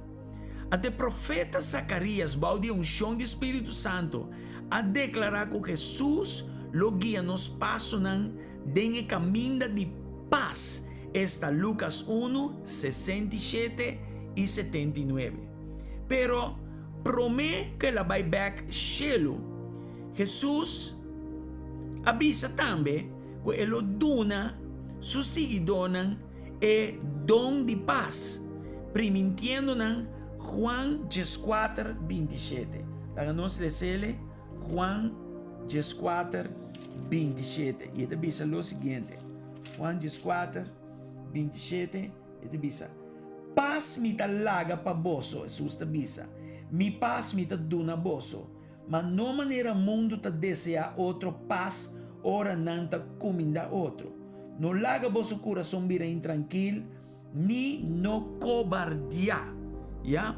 Até profeta Zacarias, bau de unção do Espírito Santo, a declarar que Jesus lo guia nos passos den caminho de paz. Está Lucas 1:67 e 79. Pero promete que la vai back cielo. Jesus avisa também que ele dona su seguidores e dom de paz, permitindo Juan 4:27. Laga nós ler Juan 4:27. E ele diz o seguinte: Juan 4:27. Ele diz: paz me laga para vosso, Jesus te diz. Mi paz me dona vosso, mas não maneira mundo te deseja outro paz, ora não te comida outro. Não laga vosso coração vira intranquilo, ni no cobardia. Ja?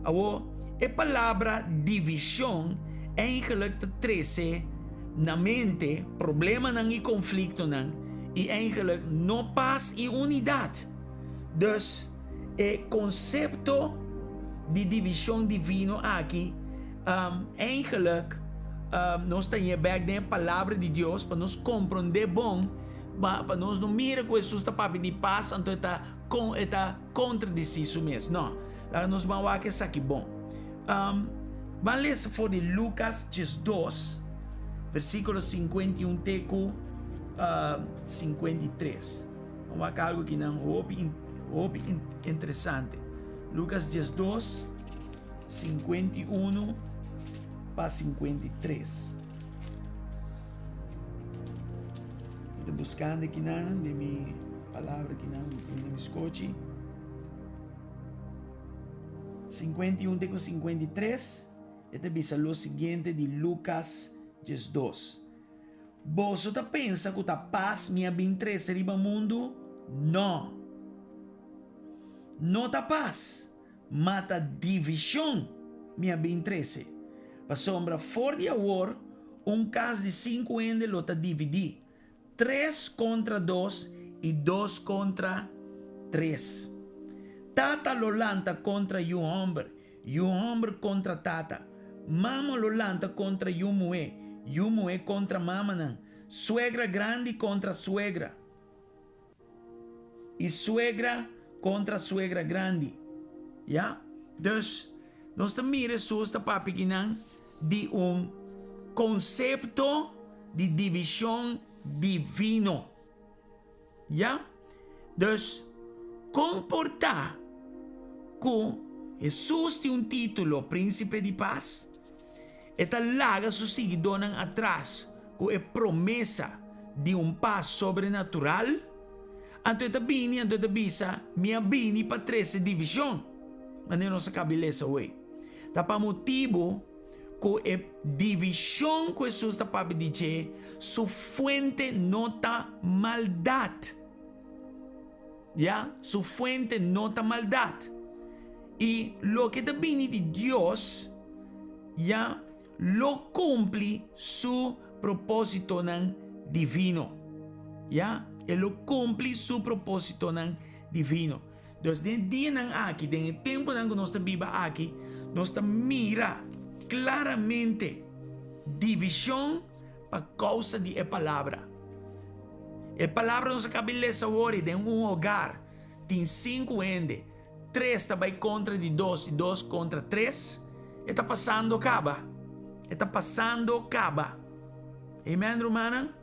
Awo, a palavra divisão eigenlijk te trece na mente, problema e conflito e eigenlijk no paz e unidade. Dus, o conceito de divisão divino aqui, eigenlijk, nós temos back a palavra de Deus para nos compreender bom, para nós não mirar que Jesus está para pedir paz, então está contra de si mesmo. Não, lá nós vamos aqui isso aqui bom. Vamos ler for de Lucas 2, versículo 51 teco 53. Vamos ver algo que não houve interessante. Lucas 2, 51 para 53. Estou buscando aqui de minha palavra que não me escute. 51 teco 53. Este diz o seguinte de Lucas 2. Você pensa que a paz minha bem três riba mundo? Não. Não a paz, mas a divisão minha bem três. Para sombra for de awor, caso de 5 ende lo ta dividir. 3 contra 2 e 2 contra 3. Tata lo lanta contra um homem contra tata. Mama lo lanta contra um mulher contra mama. Suegra grande contra suegra. E suegra contra suegra grande. Ja? Dus, nós também Jesus está para de conceito de divisão divino. Ja? Dus, comportar que Jesus tem título Príncipe de Paz, eta laga su seguidores atrás com a promessa de paz sobrenatural, anto bini bisa minha bini para 13 divisão, mas não se cabeça hoje. Tá para motivo que a divisão que Jesus está para dizer, su fuente nota maldade. Su fuente nota maldade. E lo que viene de Dios, lo cumple su propósito divino. Lo cumple su propósito divino. Entonces, den día aquí, den el tiempo que nos viva aquí, nos mira claramente división para causa de la palabra. La palabra nos cabeleza ahora de hogar, tem 5 ende. 3 está contra de 2 e 2 contra 3, está passando caba. Amen, romana?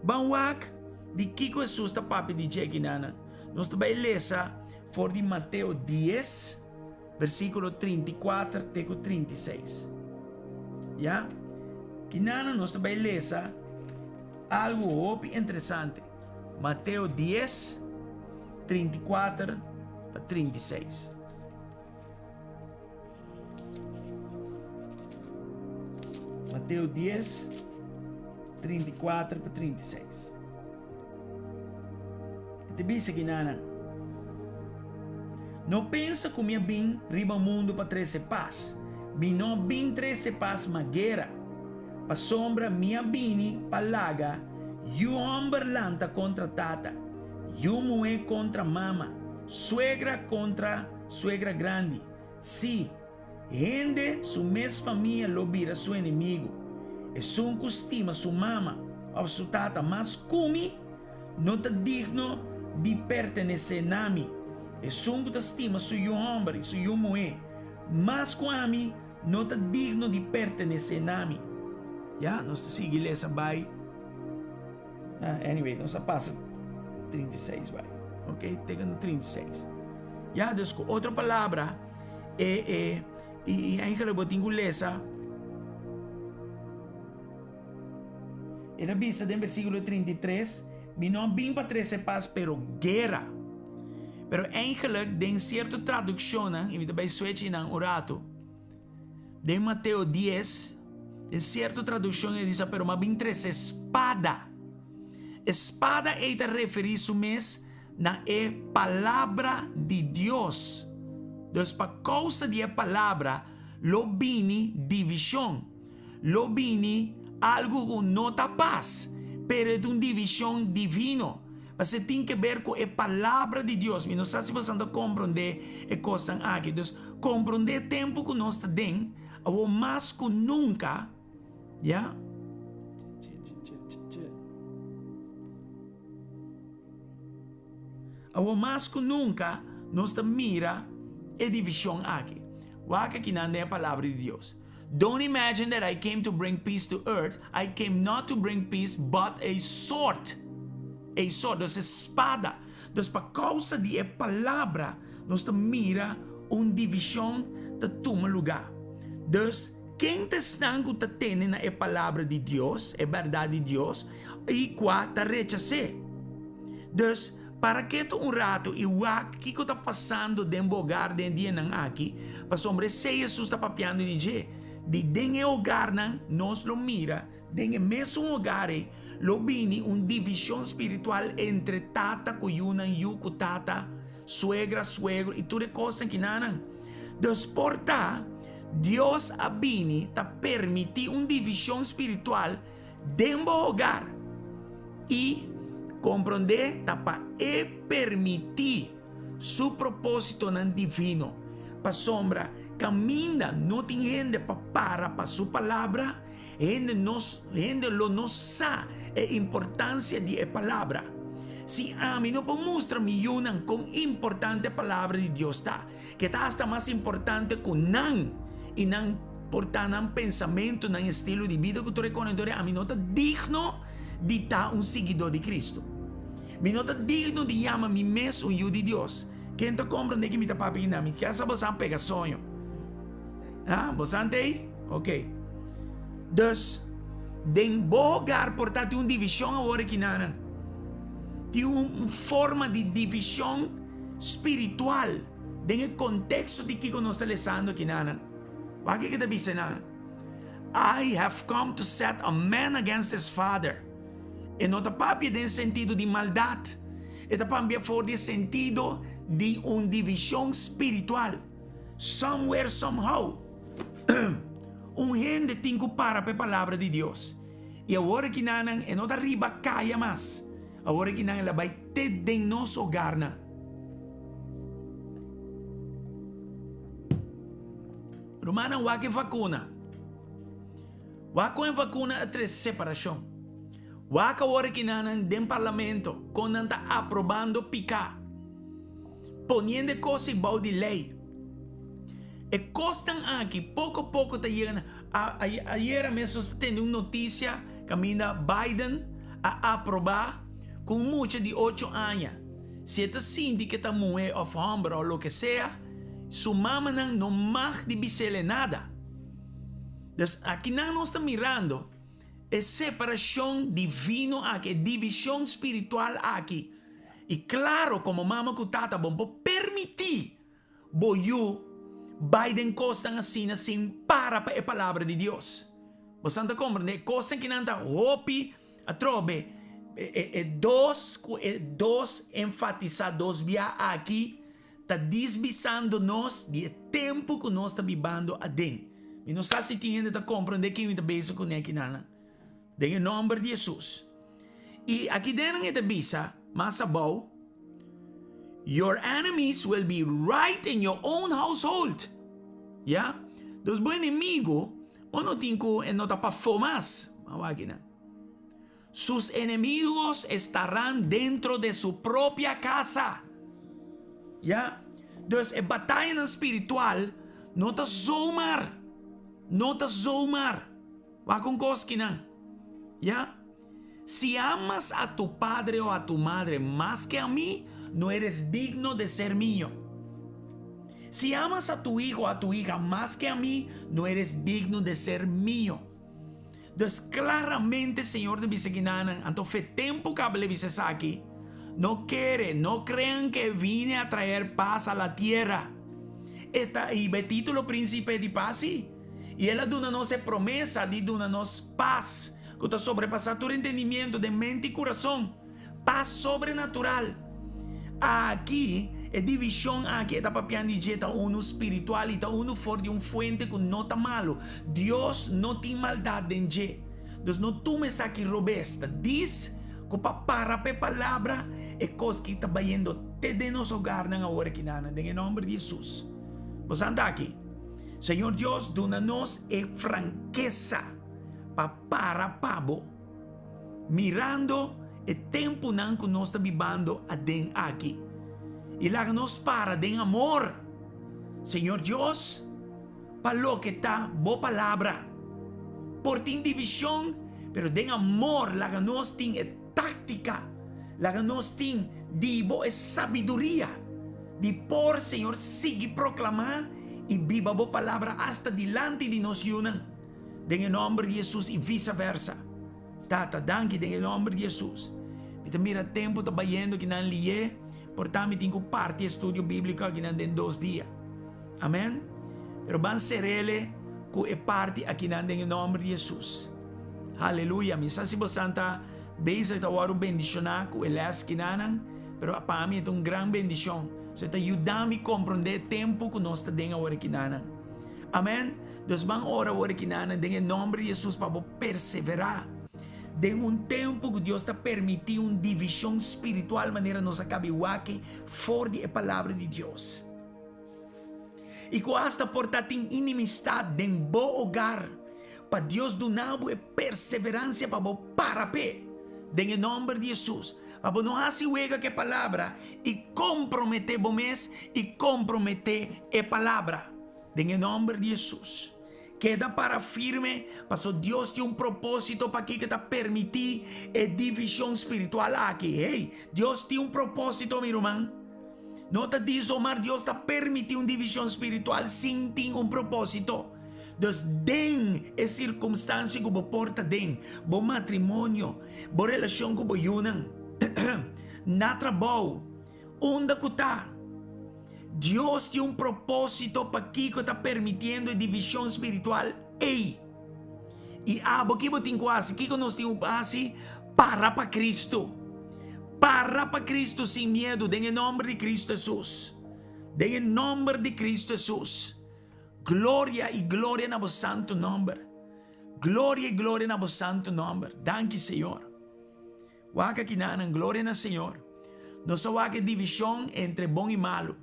Banwak, de que Jesus está para de aqui, nana? Nós também lesa for de Mateus 10, versículo 34 até 36. Já? Que nana, nós também lesa algo interessante. Mateus 10, 34 a 36. Mateo 10, 34 para 36. Ito bisa ginana. No pensa que minha bem riba mundo para 13 paz. Mi no bem 13 paz maguera. Pa sombra minha bini palaga. You lanta contra tata. You mue contra mama. Suegra contra suegra grande. Si, gente su mes família lo vira su inimigo. E sun costima su mama ou su tata mas kumi não tá digno de pertencer a mim. E sun que estima su homem, su mulher, mas com a mim não tá digno de pertencer a mim. Ya, nós seguimos essa vai. Anyway, nós passa 36 vai. Ok? Pegando 36. Ya, desco outra palavra e ainda eu botinho lesa. Era vista em versículo 33, mi não vim para 13 paz, pero guerra. Pero eigenlijk, em certa tradução, e me também switch em orato, de Mateo 10, em certa tradução, ele diz, pero mas vim 13 espada. Espada é a referir-se mes na palavra de Deus. Então, por causa da palavra, lo vini divisão. Lo vini algo que não está paz, pero é uma divisão divino. Mas tem que ver com a palavra de Deus. E não sei se você não compreende a coisa aqui. Então, compreender o tempo que nós estamos dentro, ou mais que nunca, já? Ou mais que nunca, nós mira a divisão aqui. O que não é a palavra de Deus. Don't imagine that I came to bring peace to earth. I came not to bring peace, but a sword. A sword, das espada. Das por causa de a palavra, nós mira uma divisão que toma lugar. Dus, quem está que tem na palavra de Deus, a verdade de Deus, e qual está rechaçando. Dus, para que tu rato e o que está passando dentro do lugar dentro de aqui, para sombra se Jesus está papiando de je. De dentro do lugar nós lo mira, dentro do mesmo lugar lo vini uma divisão espiritual entre tata cuyunan yuku tata, suegra, suegro e tudo coisa que nanan. Desporta, Deus abini ta permitir uma divisão espiritual dentro do lugar e compreender ta pa permitir su propósito nan divino. Pa sombra, caminha, não tem gente para sua palavra, gente lo não sabe a importância de palavra. Se a mim não mostra milhões com importante palavra de Deus está, que está hasta mais importante que não e não portar não pensamento, não estilo de vida que tu reconhece, a mim não está digno de estar seguidor de Cristo. Me não está digno de chamar me mesmo um de Deus. Quem está compreendendo que me está papinando, me quer saber se pega sonho. Você aí? Ok. Dus, den bogar portate uma divisão agora que não. Tem uma forma de divisão espiritual dentro do contexto de que nós estamos lendo aqui não. O que está dizendo? I have come to set a man against his father. E não está papi no sentido de maldade. Está papi for de sentido de uma divisão espiritual. Somewhere, somehow. Gente tem que parar para a palavra de Deus. E agora que não está arriba caia mais. Agora que não ela vai ter de nosso hogar. Romana, o que é vacuna? O que é vacuna é três separação. O que agora que não tem parlamento, quando está aprovando picar, ponendo coisas em de lei. E costam aqui, pouco a pouco está chegando. Ayer mesmo tem uma notícia que Biden a aprovar com mucha de 8 anos. Se está sinti que está mulher ou homem ou o que seja, sua mama não mag de bisele nada. Então, aqui nós estamos mirando a separação divina aqui, divisão espiritual aqui. E claro, como mama que tata bom, permitir boiu Biden costa assim para a palavra de Deus. Você anda compreendendo? Coisa que não tá hopi, a trobe, dos enfatizados via aqui, tá desvisando nós de tempo que nós tá vivendo a dentro. E não sabe se tinha ainda compreender quem está bem com aqui nana. Em nome de Jesus. E aqui dentro da bisa, mas abaixo, your enemies will be right in your own household. Yeah? Dos bons inimigos, não tem que não tá para fumas. Sus enemigos estarán dentro de su propia casa. Yeah? Entonces, a batalha espiritual não está zoomar. Não está zoomar. Vai com cosquina. Yeah? Si amas a tu padre o a tu madre más que a mí, no eres digno de ser mío. Si amas a tu hijo o a tu hija más que a mí, no eres digno de ser mío. Entonces, claramente, Señor de Biseguinana, anto fe tempo que hable aquí, no crean que vine a traer paz a la tierra. Y betito lo príncipe de paz, y él duna-nos promesa de duna-nos paz. Que está sobrepasar todo entendimiento de mente y corazón. Paz sobrenatural. Aqui, a divisão aqui está papiando de está uno espiritual e está uno fora de fuente que não está malo. Deus não tem maldade em je. Deus não tomes aqui robesta. Diz que para a palavra é coisa que está bayendo te de nosso hogar na hora que nana. Em nome de Jesus. Você anda aqui. Senhor Deus, dona-nos franqueza. Para pabo, mirando o tempo não que nós estamos vivendo aqui. E lá nos para de amor. Senhor Deus, para lo que está, boa palavra. Por ti divisão, pero de amor, lá nos tem tática. Lá nos tem de boa sabedoria. De por, Senhor, siga proclamar e viva boa palavra hasta dilante de nós unan. Em nome de Jesus e vice-versa. Tata, danke em nome de Jesus. Então, mira tempo está bayendo que não lié. Portanto, tenho parte estudo bíblico que não tem 2 dias. Amém? Pero van ser ele que é parte aqui não em nome de Jesus. Aleluia. Misa si Santa, beijo está o bendicionar com ele que não. Pero para mim é uma grande bendição. Você está ajudando a compreender o tempo que nós estamos dentro agora que não. Amém? Deus vai orar que nana em nome de Jesus para perseverar. De tempo que Deus está permitindo uma divisão espiritual maneira nós acabamos aqui fora da palavra de Deus. E com esta porta tem inimistade em bom hogar para Deus donar perseverança para pé. Em nome de Jesus. Para não fazer huega que palavra e comprometer bom mês e comprometer a palavra. Em nome de Jesus. Queda para firme, pastor. Deus tem propósito para que está permitir a divisão espiritual aqui. Hey, Deus tem propósito, meu irmão. Não está dizendo, Deus está permitindo uma divisão espiritual sem ter propósito. Deus tem a circunstância que você porta dentro, bom matrimônio, boa relação que você unan, na trabalho, onde que está. Deus tem propósito para que está permitindo a divisão espiritual. Ei! E aqui você tem quase, que nós temos quase para Cristo. Para Cristo sem medo, em nome de Cristo Jesus. Em nome de Cristo Jesus. Glória e glória na vosso santo nome. Glória e glória na vosso santo nome. Danke, Senhor. Waka kinanan, glória na Senhor. Não só waka divisão entre bom e malo.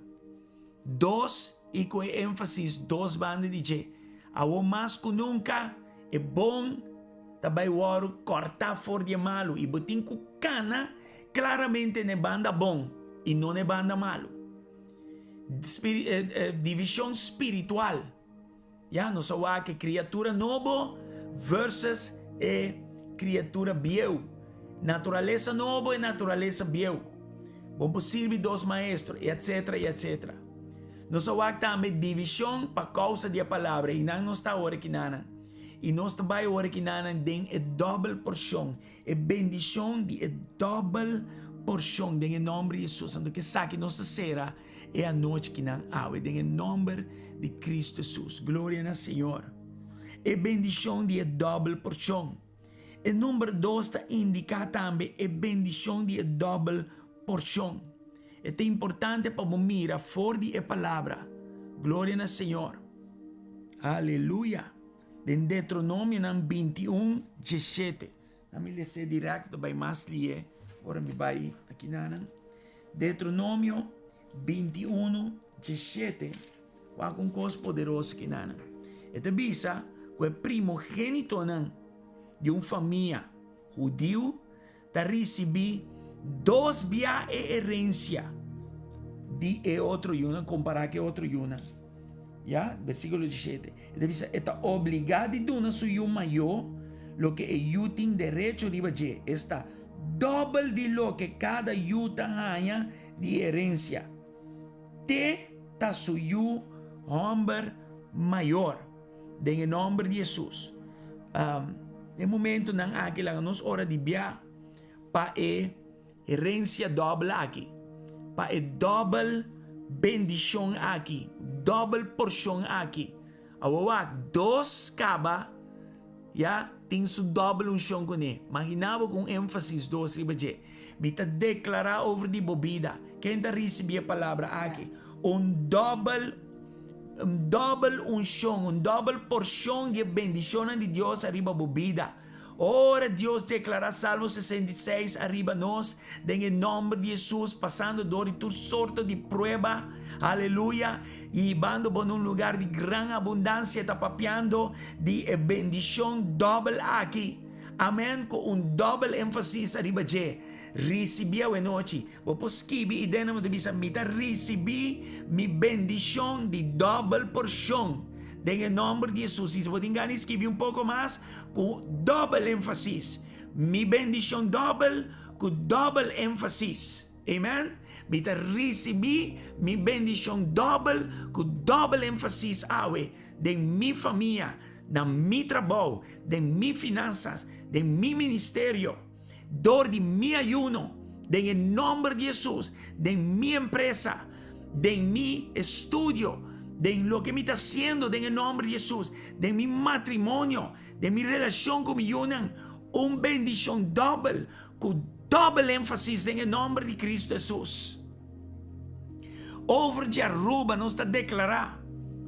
2 e com ênfase 2 bandas de G. Ao mais que nunca é bom também o cortar fora de malo e botin com cana claramente na banda bom e não na banda malo. Divisão espiritual. Já não só há que criatura nova versus criatura biel. Naturaleza nova e naturaleza biel. Bom possível 2 maestros, etc, etc. Nós também divisão para causa da palavra e não está hora que nana. E nós também hora que nana tem a double porção, a bendição de a double porção em nome de Jesus. Então que saque nossa será é a noite que não há, em nome de Cristo Jesus. Glória ao Senhor. e bendición de doble porción. El número 2 está indica también e bendición de doble porción. É importante para mirar fora de palavra. Glória ao Senhor. Aleluia. Den Deuteronômio 21, 17. Nami lese direto vai mais lie. Ora me vai aqui nanan. Deuteronômio 21, 17. Wa com cos poderoso aqui nanan. E te bisa que o primogênito de uma família judeu ta recebi 2 via e herência de outro yuna comparar que outro yuna. Ya, versículo 17. Dice, está obligado a dar su mayor lo que ellos tienen derecho a recibir. Está doble de lo que cada yuta haya de herencia. Te está suyo hombre mayor. En el nombre de Jesús. En momento nan aquí la nos hora de via pa herencia doble aquí. Pa doble bendición aquí. Double porção aqui. Awawak, 2 caba, ya, tem su double unção com ele. Imaginava com ênfasis 2 ribaje. Mita declarar over de bebida. Quem está recebendo a palavra aqui? Double unção, double porção de bendição de Deus arriba bebida. Ora Deus declara Salmo 66 arriba nós, em nome de Jesus, passando por toda sorte de prueba. Aleluya. Y bando por un lugar de gran abundancia, tapapeando de bendición doble aquí. Amén. Con un doble énfasis arriba de. Recibí a noche. Vos kibi y denamo de bisa mita recibí mi bendición de doble porción. En el nombre de Jesús. Y si pueden ganar, escribir un poco más con doble énfasis. Mi bendición doble con doble énfasis. Amén. Mita recebi mi bendición doble con doble énfasis awe de mi familia, de mi trabajo, de mi finanzas, de mi ministerio, de mi ayuno, de en nombre de Jesús, de mi empresa, de mi estudio, de lo que me está haciendo en el nombre de Jesús, de mi matrimonio, de mi relación con mi yunan, una bendición doble con doble énfasis en el nombre de Cristo Jesús. Over de Aruba nos está declarar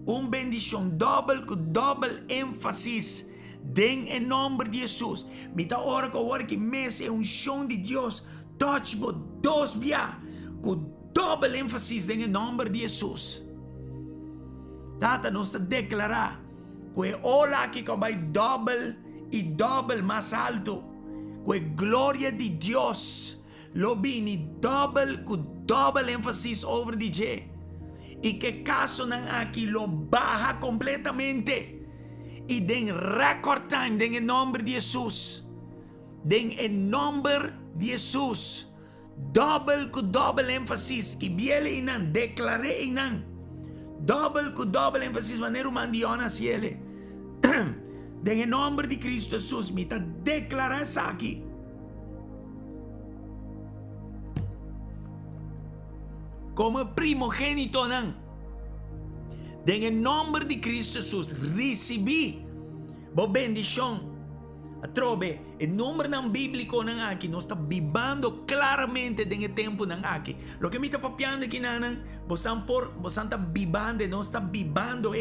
una bendición doble con doble énfasis en el nombre de Jesús. Mita ora que mes es un show de Dios. Touch por 2 via con doble énfasis en el nombre de Jesús. Tata nos está declarar que hola que vai doble y doble más alto. Que gloria de Dios lo vini doble con doble énfasis over DJ. Y que caso nan aquí lo baja completamente. Y den record time den el nombre de Jesús. Den el nombre de Jesús. Double con doble énfasis. Que viene inan, declaré inan. Double con doble énfasis manera mandiona ciele. Den el nombre de Cristo Jesús. Me está declarando eso aquí. Como primogénito nan. En el nombre de Cristo Jesús recibí la bendición. Atrobe, el nombre nan bíblico nan aquí nos está vivando claramente en el tiempo nan aquí. Lo que me está papiando aquí nan, vos está vivando, no está vivando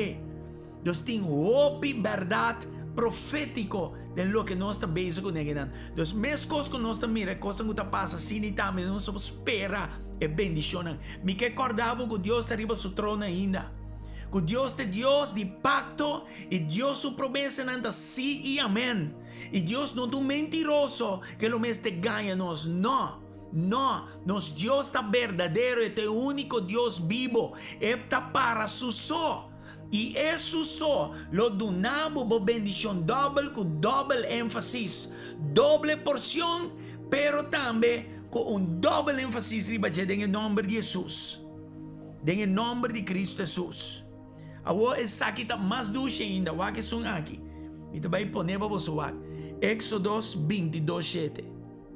Dios tiene hope, verdad profético de lo que nós está bezig con ele. Dos mes cosas que nós está mira, coisa que passa assim e também nós espera é bendição. Me que acordava que Deus está arriba su trono ainda. Que Deus é Deus de pacto e Deus su promessa anda sim e amém. E Deus não é um mentiroso que lo mês te ganha nós. Não. No, nos Dios está verdadeiro, é o único Deus vivo, está para su so. Y eso so lo donamos por bendición doble con doble énfasis, doble porción, pero también con un doble énfasis en el nombre de Jesús, en el nombre de Cristo Jesús. Ahora es aquí está más dulce ainda, wa que son aquí. Y te voy a poner para vos Éxodo 22:7.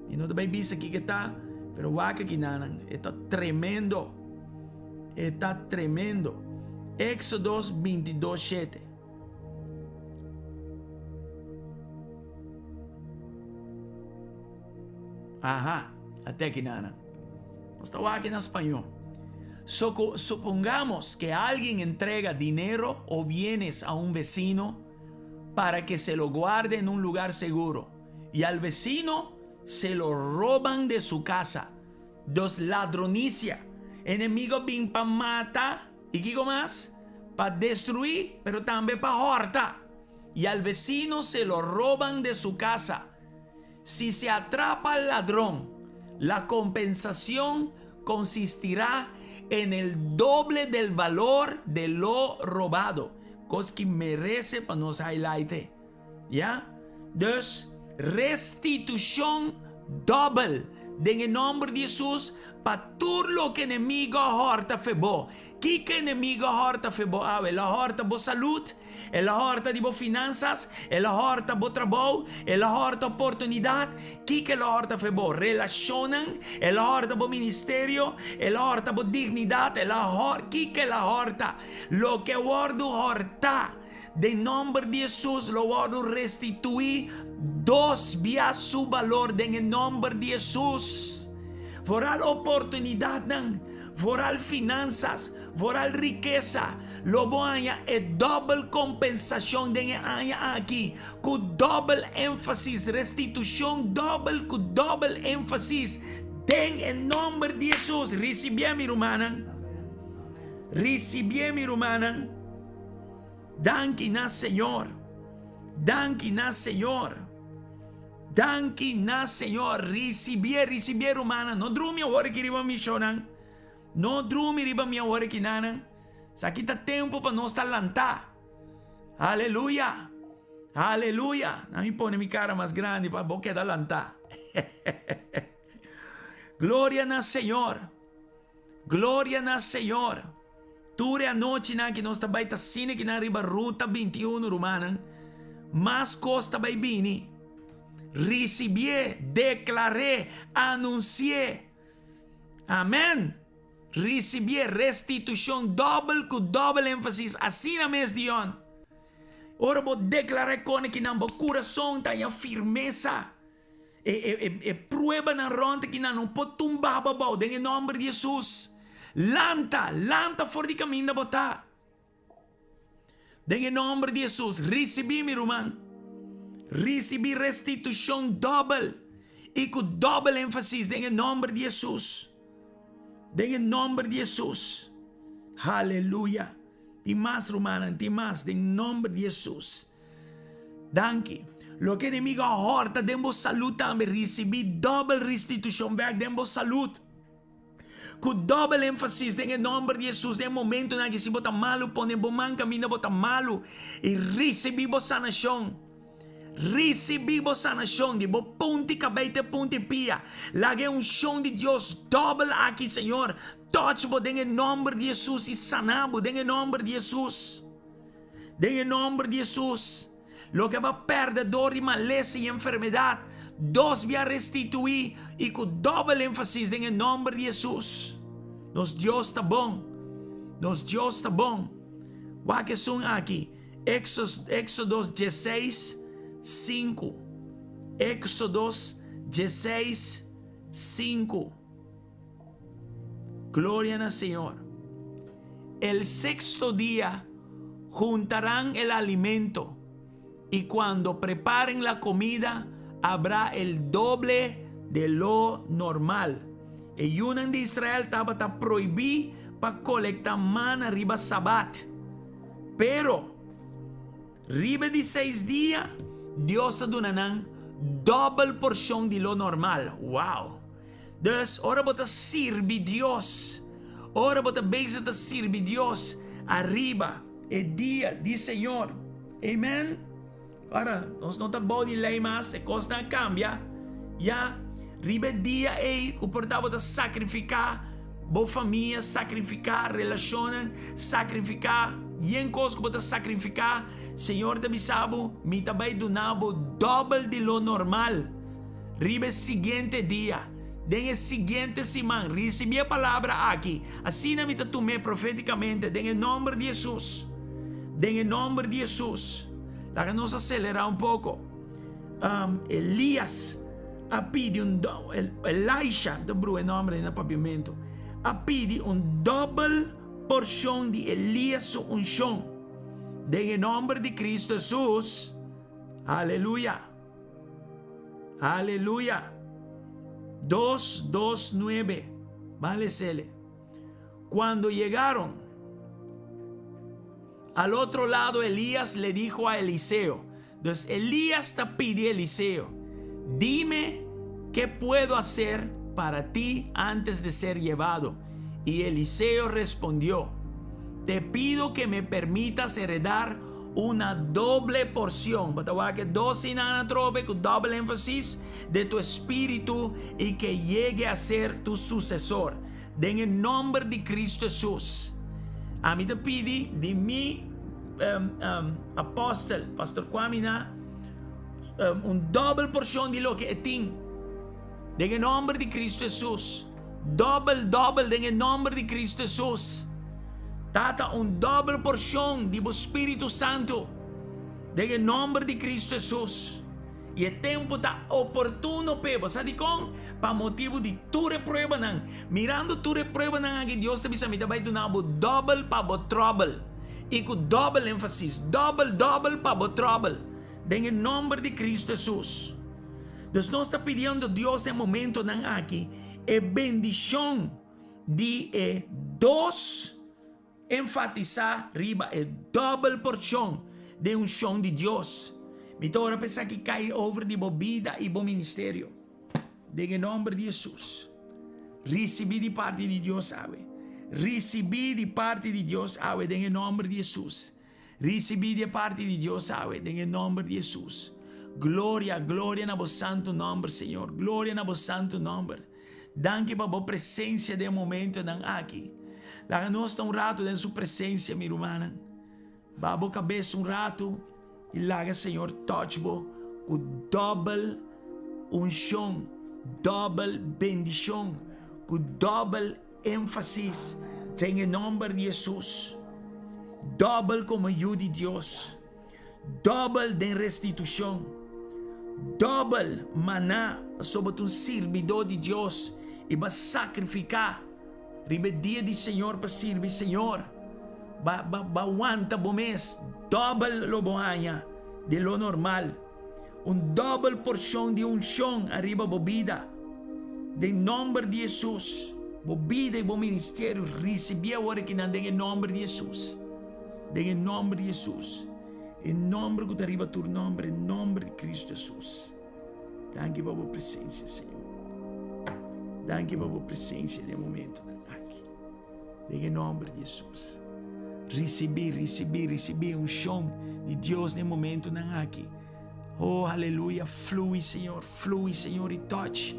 Y no te voy a ver aquí que está, pero wa que aquí nanan, está tremendo, está tremendo. Éxodo 22:7. Ajá, até que nana. Estaba aquí en español. Supongamos que alguien entrega dinero o bienes a un vecino para que se lo guarde en un lugar seguro. Y al vecino se lo roban de su casa. Dos ladronicia. Enemigo bin para matar. ¿Y qué más? Para destruir, pero también para horta. Y al vecino se lo roban de su casa. Si se atrapa al ladrón, la compensación consistirá en el doble del valor de lo robado. Cosa que merece para nos highlighten. ¿Ya? Dus, restitución doble. En el nombre de Jesús, para todo lo que enemigo horta febo. ¿Qué que enemigo horta febo? La horta bo salud, la horta de bo finanzas, la horta bo trabajo, la horta oportunidad. ¿Qué que la horta febo? Relacionan, la horta bo ministerio, la horta bo dignidad, ¿qué que la horta? Lo que guardo horta. De nombre de Jesús lo guardo restituir dos vías su valor en el nombre de Jesús. Foral oportunidad, foral finanzas, foral riqueza. Lo voy a doble compensación de aquí, con doble énfasis, restitución doble, con doble énfasis. En el nombre de Jesús, recibí mi hermana. Recibí mi hermana. Danke na Señor. Danke na Señor. Danke na Señor. Recibir hermana. No drumi agora que riba mi shonan. No drumi riba mi agora que nana. Sakita tempo para nós talantar. Aleluya. Aleluya. A mí pone mi cara más grande para boca de alantar. Gloria na Señor. Gloria na Señor. Ture a noite na que nós está baita cine que na riba ruta 21 rumana. Mas costa bai bini. Recebi, declaré, anuncié. Amém. Recebi restituição doble com doble ênfasis. Assim na mes dion. Ora vou declarar com que na bo coração tá a firmeza. Prueba na ronda que não pode tumbar babau. Em nome de Jesus. Lanta for de caminho da botar. En nombre de Jesús, recibí mi hermano. Recibí restitución doble. Y con doble énfasis en el nombre de Jesús. En el nombre de Jesús. Aleluya. Y más, hermano, y más, en nombre de Jesús. Danke. Lo que enemigo ahorta, demos salud también. Recibí doble restitución back, demos salud. Com doble énfasis en el nombre de Jesús. En el momento en que se bota malo, pone bom camino, bota malo. Y recibimos sanación. Recibimos sanación. De bo punti cabete, punti pia. Lague un show de Dios doble aquí, Señor. Touch en el nombre de Jesús y sanamos en el nombre de Jesús. En el nombre de Jesús. Lo que va a perder dolor y maleza y enfermedad. Dos voy a restituir y con doble énfasis en el nombre de Jesús. Nos Dios está bon. Nos Dios está bon. Wa que son aquí. Éxodo 16, 5. Éxodo 16, 5. Gloria al Señor. El sexto día juntarán el alimento y cuando preparen la comida habrá el doble de lo normal. El Yunan de Israel estaba prohibido para colectar mana arriba Sabbat. Pero, arriba de 6 días, Dios adonará doble porción de lo normal. Wow. Dus, ahora bota sirve Dios. Ahora bota bezig de sirve Dios. Arriba, el día del Señor. Amen. Ahora, nós não tá bom de lei, mas a coisa cambia. Já, ribe dia aí, o portava de sacrificar, boa família, sacrificar, relaciona, sacrificar, e em coisa que você sacrificar, Senhor te bisabo, me também do nabo, doble de lo normal. Ribe seguinte dia, den a seguinte semana, recebi a palavra aqui, assim me tomei profeticamente, den em nome de Jesus, den em nome de Jesus. La que nos acelera un poco. Elías a pidi Elisha, de bro nombre na pavimento, a pidi double porção de Elias su unção. En nombre de Cristo Jesús, aleluya, aleluya. 2:9, vale sele. Cuando llegaron al otro lado, Elías le dijo a Eliseo. Entonces Elías te pide a Eliseo, dime qué puedo hacer para ti antes de ser llevado. Y Eliseo respondió, te pido que me permitas heredar una doble porción, que con doble énfasis de tu espíritu y que llegue a ser tu sucesor. En el nombre de Cristo Jesús. A mí te pidi de mi apóstol, Pastor Kwamina, un doble porción de lo que tengo. En el nombre de Cristo Jesús. Double en el nombre de Cristo Jesús. Tata un doble porción de Espíritu Santo. En el nombre de Cristo Jesús. Y el tiempo está oportuno, pero ¿sabe con? Para motivo de tu reprueba, mirando tu reprueba, que Dios te avisa, me te va a dar double para trouble. Y con doble énfasis, double para trouble. En el nombre de Cristo Jesús. Entonces, nos está pidiendo Dios de momento aquí, bendición de dos. Enfatizar riba double porção de unção de Deus. Me ora pensar que cai over de bebida e bom ministério. Em nome de Jesus. Recebi de parte de Deus, sabe? Recebi de parte de Deus, sabe? Em nome de Jesus. Recebi de parte de Deus, sabe? Em nome de Jesus. Glória na vosso santo nome, Senhor. Glória na vosso santo nome. Danke para a presença de momento aqui. Laga nós um rato em sua presença, minha irmã. Babo cabeça rato. E laga, Senhor, touch-bo com double unção, double bendição, com double ênfasis. Em nome de Jesus. Double como ajuda de Deus. Double de restituição. Double maná sobre um servidor de Deus. E vai sacrificar. Ribe dia de Senhor para servir Senhor. Aguanta bom mês. Double lo boanha de lo normal. Double porção de unção arriba bebida. De nome de Jesus. Bebida e bom ministério. Recebi agora que não tem em nome de Jesus. Em nome de Jesus. Em nome que arriba tu nome. Em nome de Cristo Jesus. Danke por a presença, Senhor. Danke por a presença de momento. Em nome de Jesus. Recebi um chão de Deus no momento aqui. Oh, aleluia. Flui, Senhor, e touch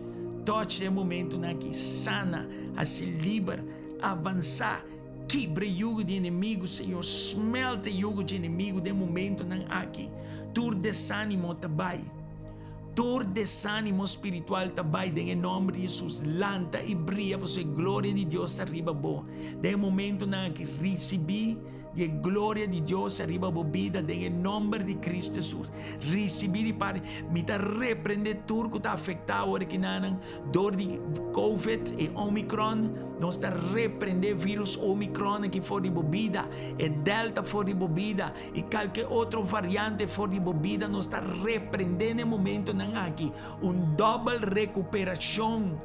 no momento aqui. Sana, se livra, avançar. Quebre jugo de inimigo, Senhor. Smelte jugo de inimigo de momento aqui. Tur desânimo também. Tur desânimo espiritual também, em nome de Jesus, lanta e brilha, porque a glória de Deus arriba boa. De momento que recebi de glória de Deus arriba boa vida, em nome de Cristo Jesus. Recebi de parte, me está repreender tudo que está afetado agora que não, dor de COVID e Omicron, nós está repreender vírus Omicron que for de bebida, e Delta for de bebida, e qualquer outro variante for de bebida, nós está repreendendo no momento aqui, double recuperação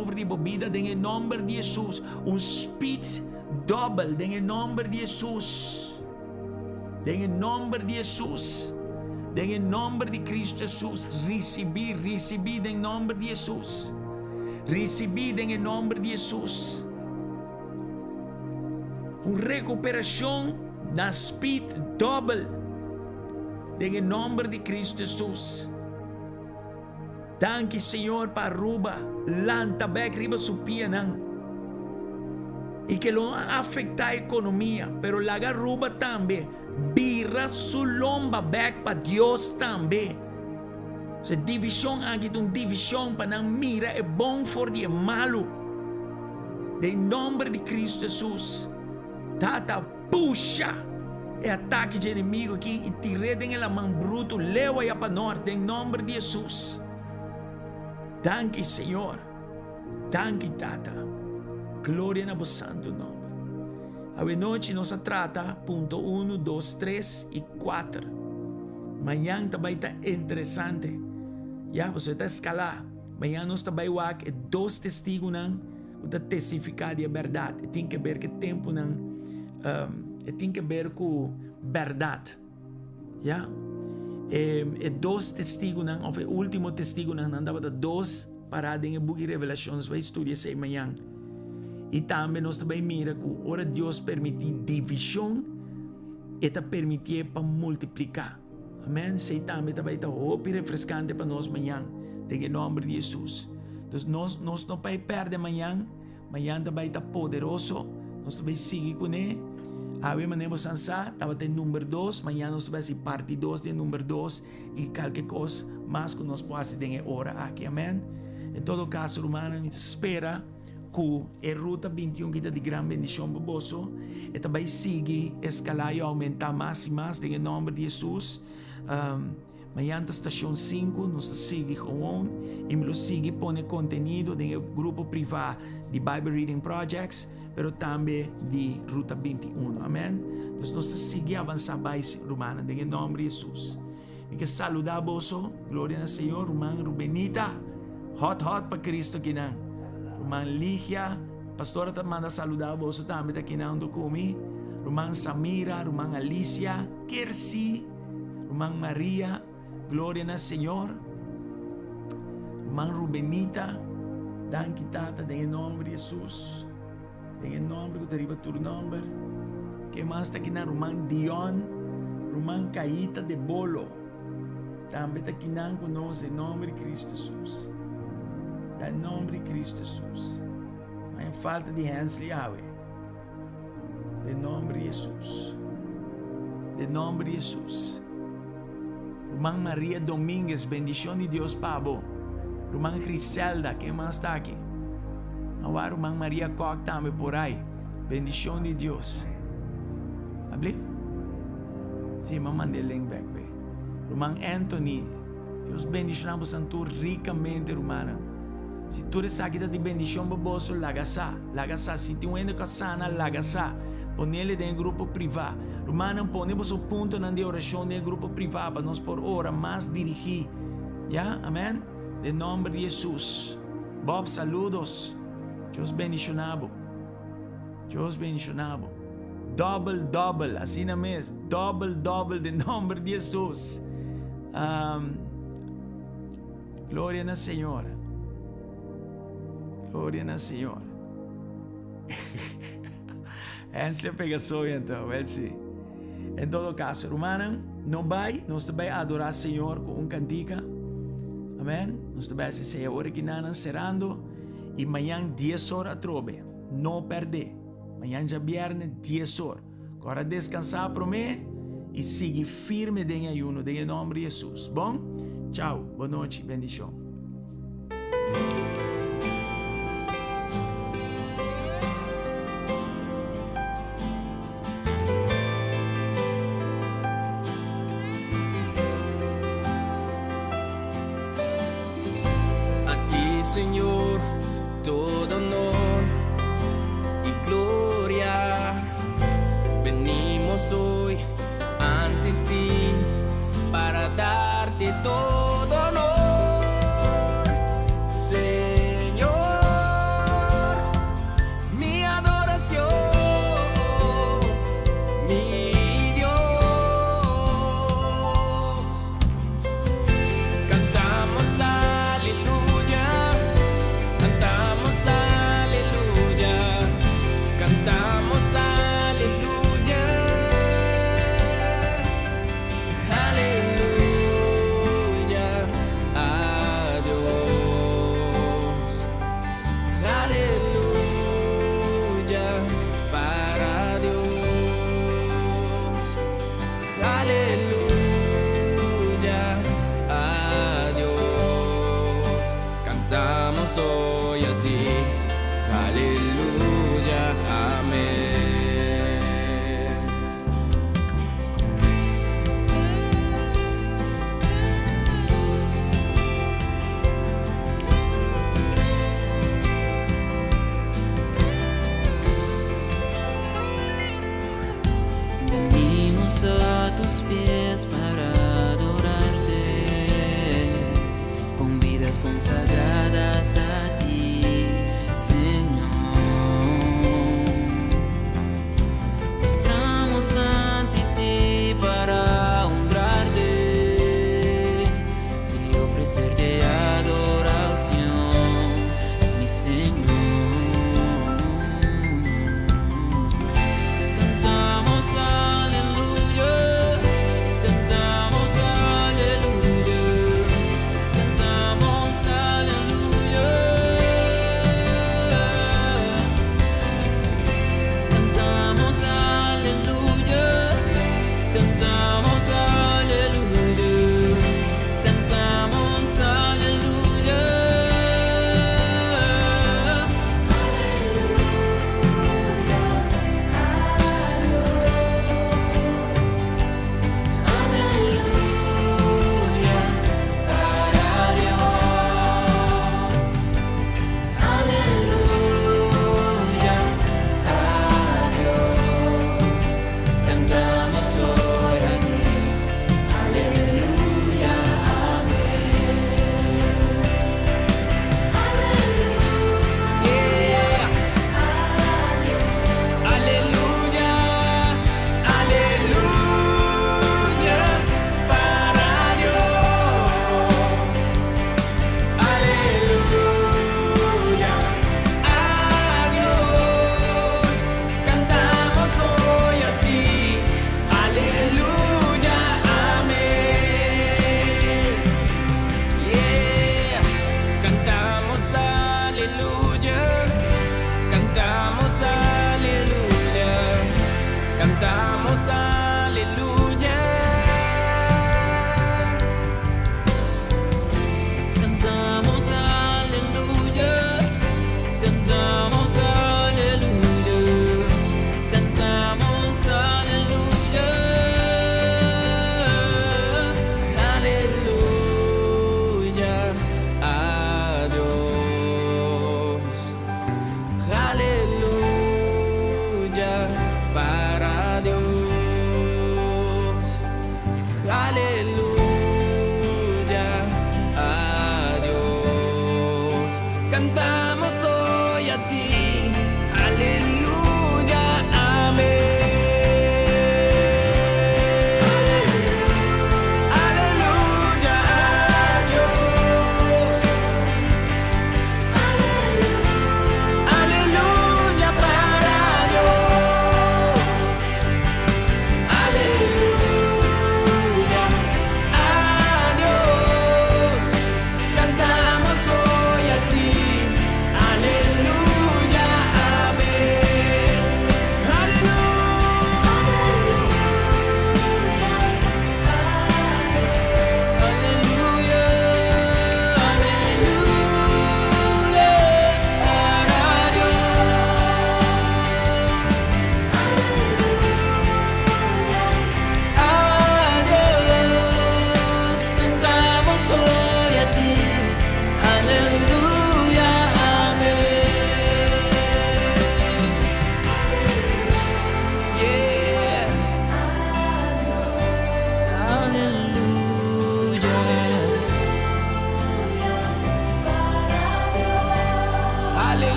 over de bebida, em nome de Jesus, speed double, em nome de Jesus, em nome de Jesus, em nome de Cristo Jesus, recebi, em nome de Jesus, recebi, em nome de Jesus, recuperação na speed double, em nome de Cristo Jesus. Danke, Senhor, para ruba, lanta, back, riba, supia, e que não afeta a economia, pero laga ruba também, vira su lomba back para Deus também. Se divisão aqui, divisão para não mira é bom for de malo. Em nome de Cristo Jesus, tata puxa e ataque de inimigo aqui e tirem a mão bruto, leva a para norte, em nome de Jesus. Danke, Senhor. Danke, Tata. Glória no santo nome. A noite nós trata ponto 1, 2, 3 e 4. Amanhã também está interessante. Você está escalar. Amanhã nós também vai 2 testigos para testificar a verdade. Tem que ver que tempo tem que ver com verdade. E 2 testigos ou o último testigo andava 2 paradas em book de Revelações vai estudar essa manhã. E também nós também mira que ora Deus permitir divisão e te permitir para multiplicar. Amém? Sei também está hope refrescante para nós amanhã. Em nome de Jesus. Então nós não podemos perder amanhã. Amanhã também está poderoso. Nós também seguimos com ele. Awe manemos sansa, estava em número 2. Amanhã nós vamos ser parte 2 de número 2. E qualquer coisa mais que nós possamos fazer hora aqui. Amém? Em todo caso, romano, a gente espera que a ruta 21 que está de grande bendição para você. E também sigue, escalar e aumentar mais e mais. Em nome de Jesus. Amanhã na estação 5, nós seguimos com e nos sigue põe conteúdo do grupo privado de Bible Reading Projects, pero também de Ruta 21. Amém? Então, nós seguimos avançar mais, romana, em nome de Jesus. E que saludar você, glória ao Senhor, irmã Rubenita, hot para Cristo aqui não. Irmã Ligia, pastora te manda saludar você também aqui não do comigo. Irmã Samira, irmã Alicia, Kersi, irmã Maria, glória ao Senhor. Irmã Rubenita, danke Tata, em nome de Jesus. Em nome que deriva tu nome. Que mais está aqui na irmã Dion, irmã Caíta de Bolo. Também está aqui na conosco, em nome de Cristo Jesus. Em nome de Cristo Jesus. Não falta de Hansley Awe. Em nome de Jesus. Em nome de Jesus. Irmã Maria Domingues, bendição de Deus, Pablo. Irmã Griselda, quem mais está aqui? Agora, irmã Maria Koch também por aí. Bendição de Deus. Abli? Sim, mandei link back. Irmã Anthony, Deus bendicionamos santo ricamente, irmã. Se tu sabe de bendição para você, lagasa. Se tu ainda casana, lagasa. Ponele em grupo privado. Irmã, ponemos o ponto na oração no grupo privado para nós por hora mais dirigir. Amém? De nome de Jesus. Bob, saludos. Deus bendicionado. Deus bendicionado. Double, assim na mês. Double, de nome de Jesus. Glória ao Senhor. Glória ao Senhor. Antes pega só então, sim. Em todo caso, irmã, nós também adorar o Senhor com cantica. Amém? Nós também se hora que não cerrando e amanhã 10 horas trobe. Não perder. Amanhã já viernes 10 horas. Agora descansar para mim e seguir firme em ayuno, em nome de Jesus. Bom? Tchau. Boa noite. Bendição.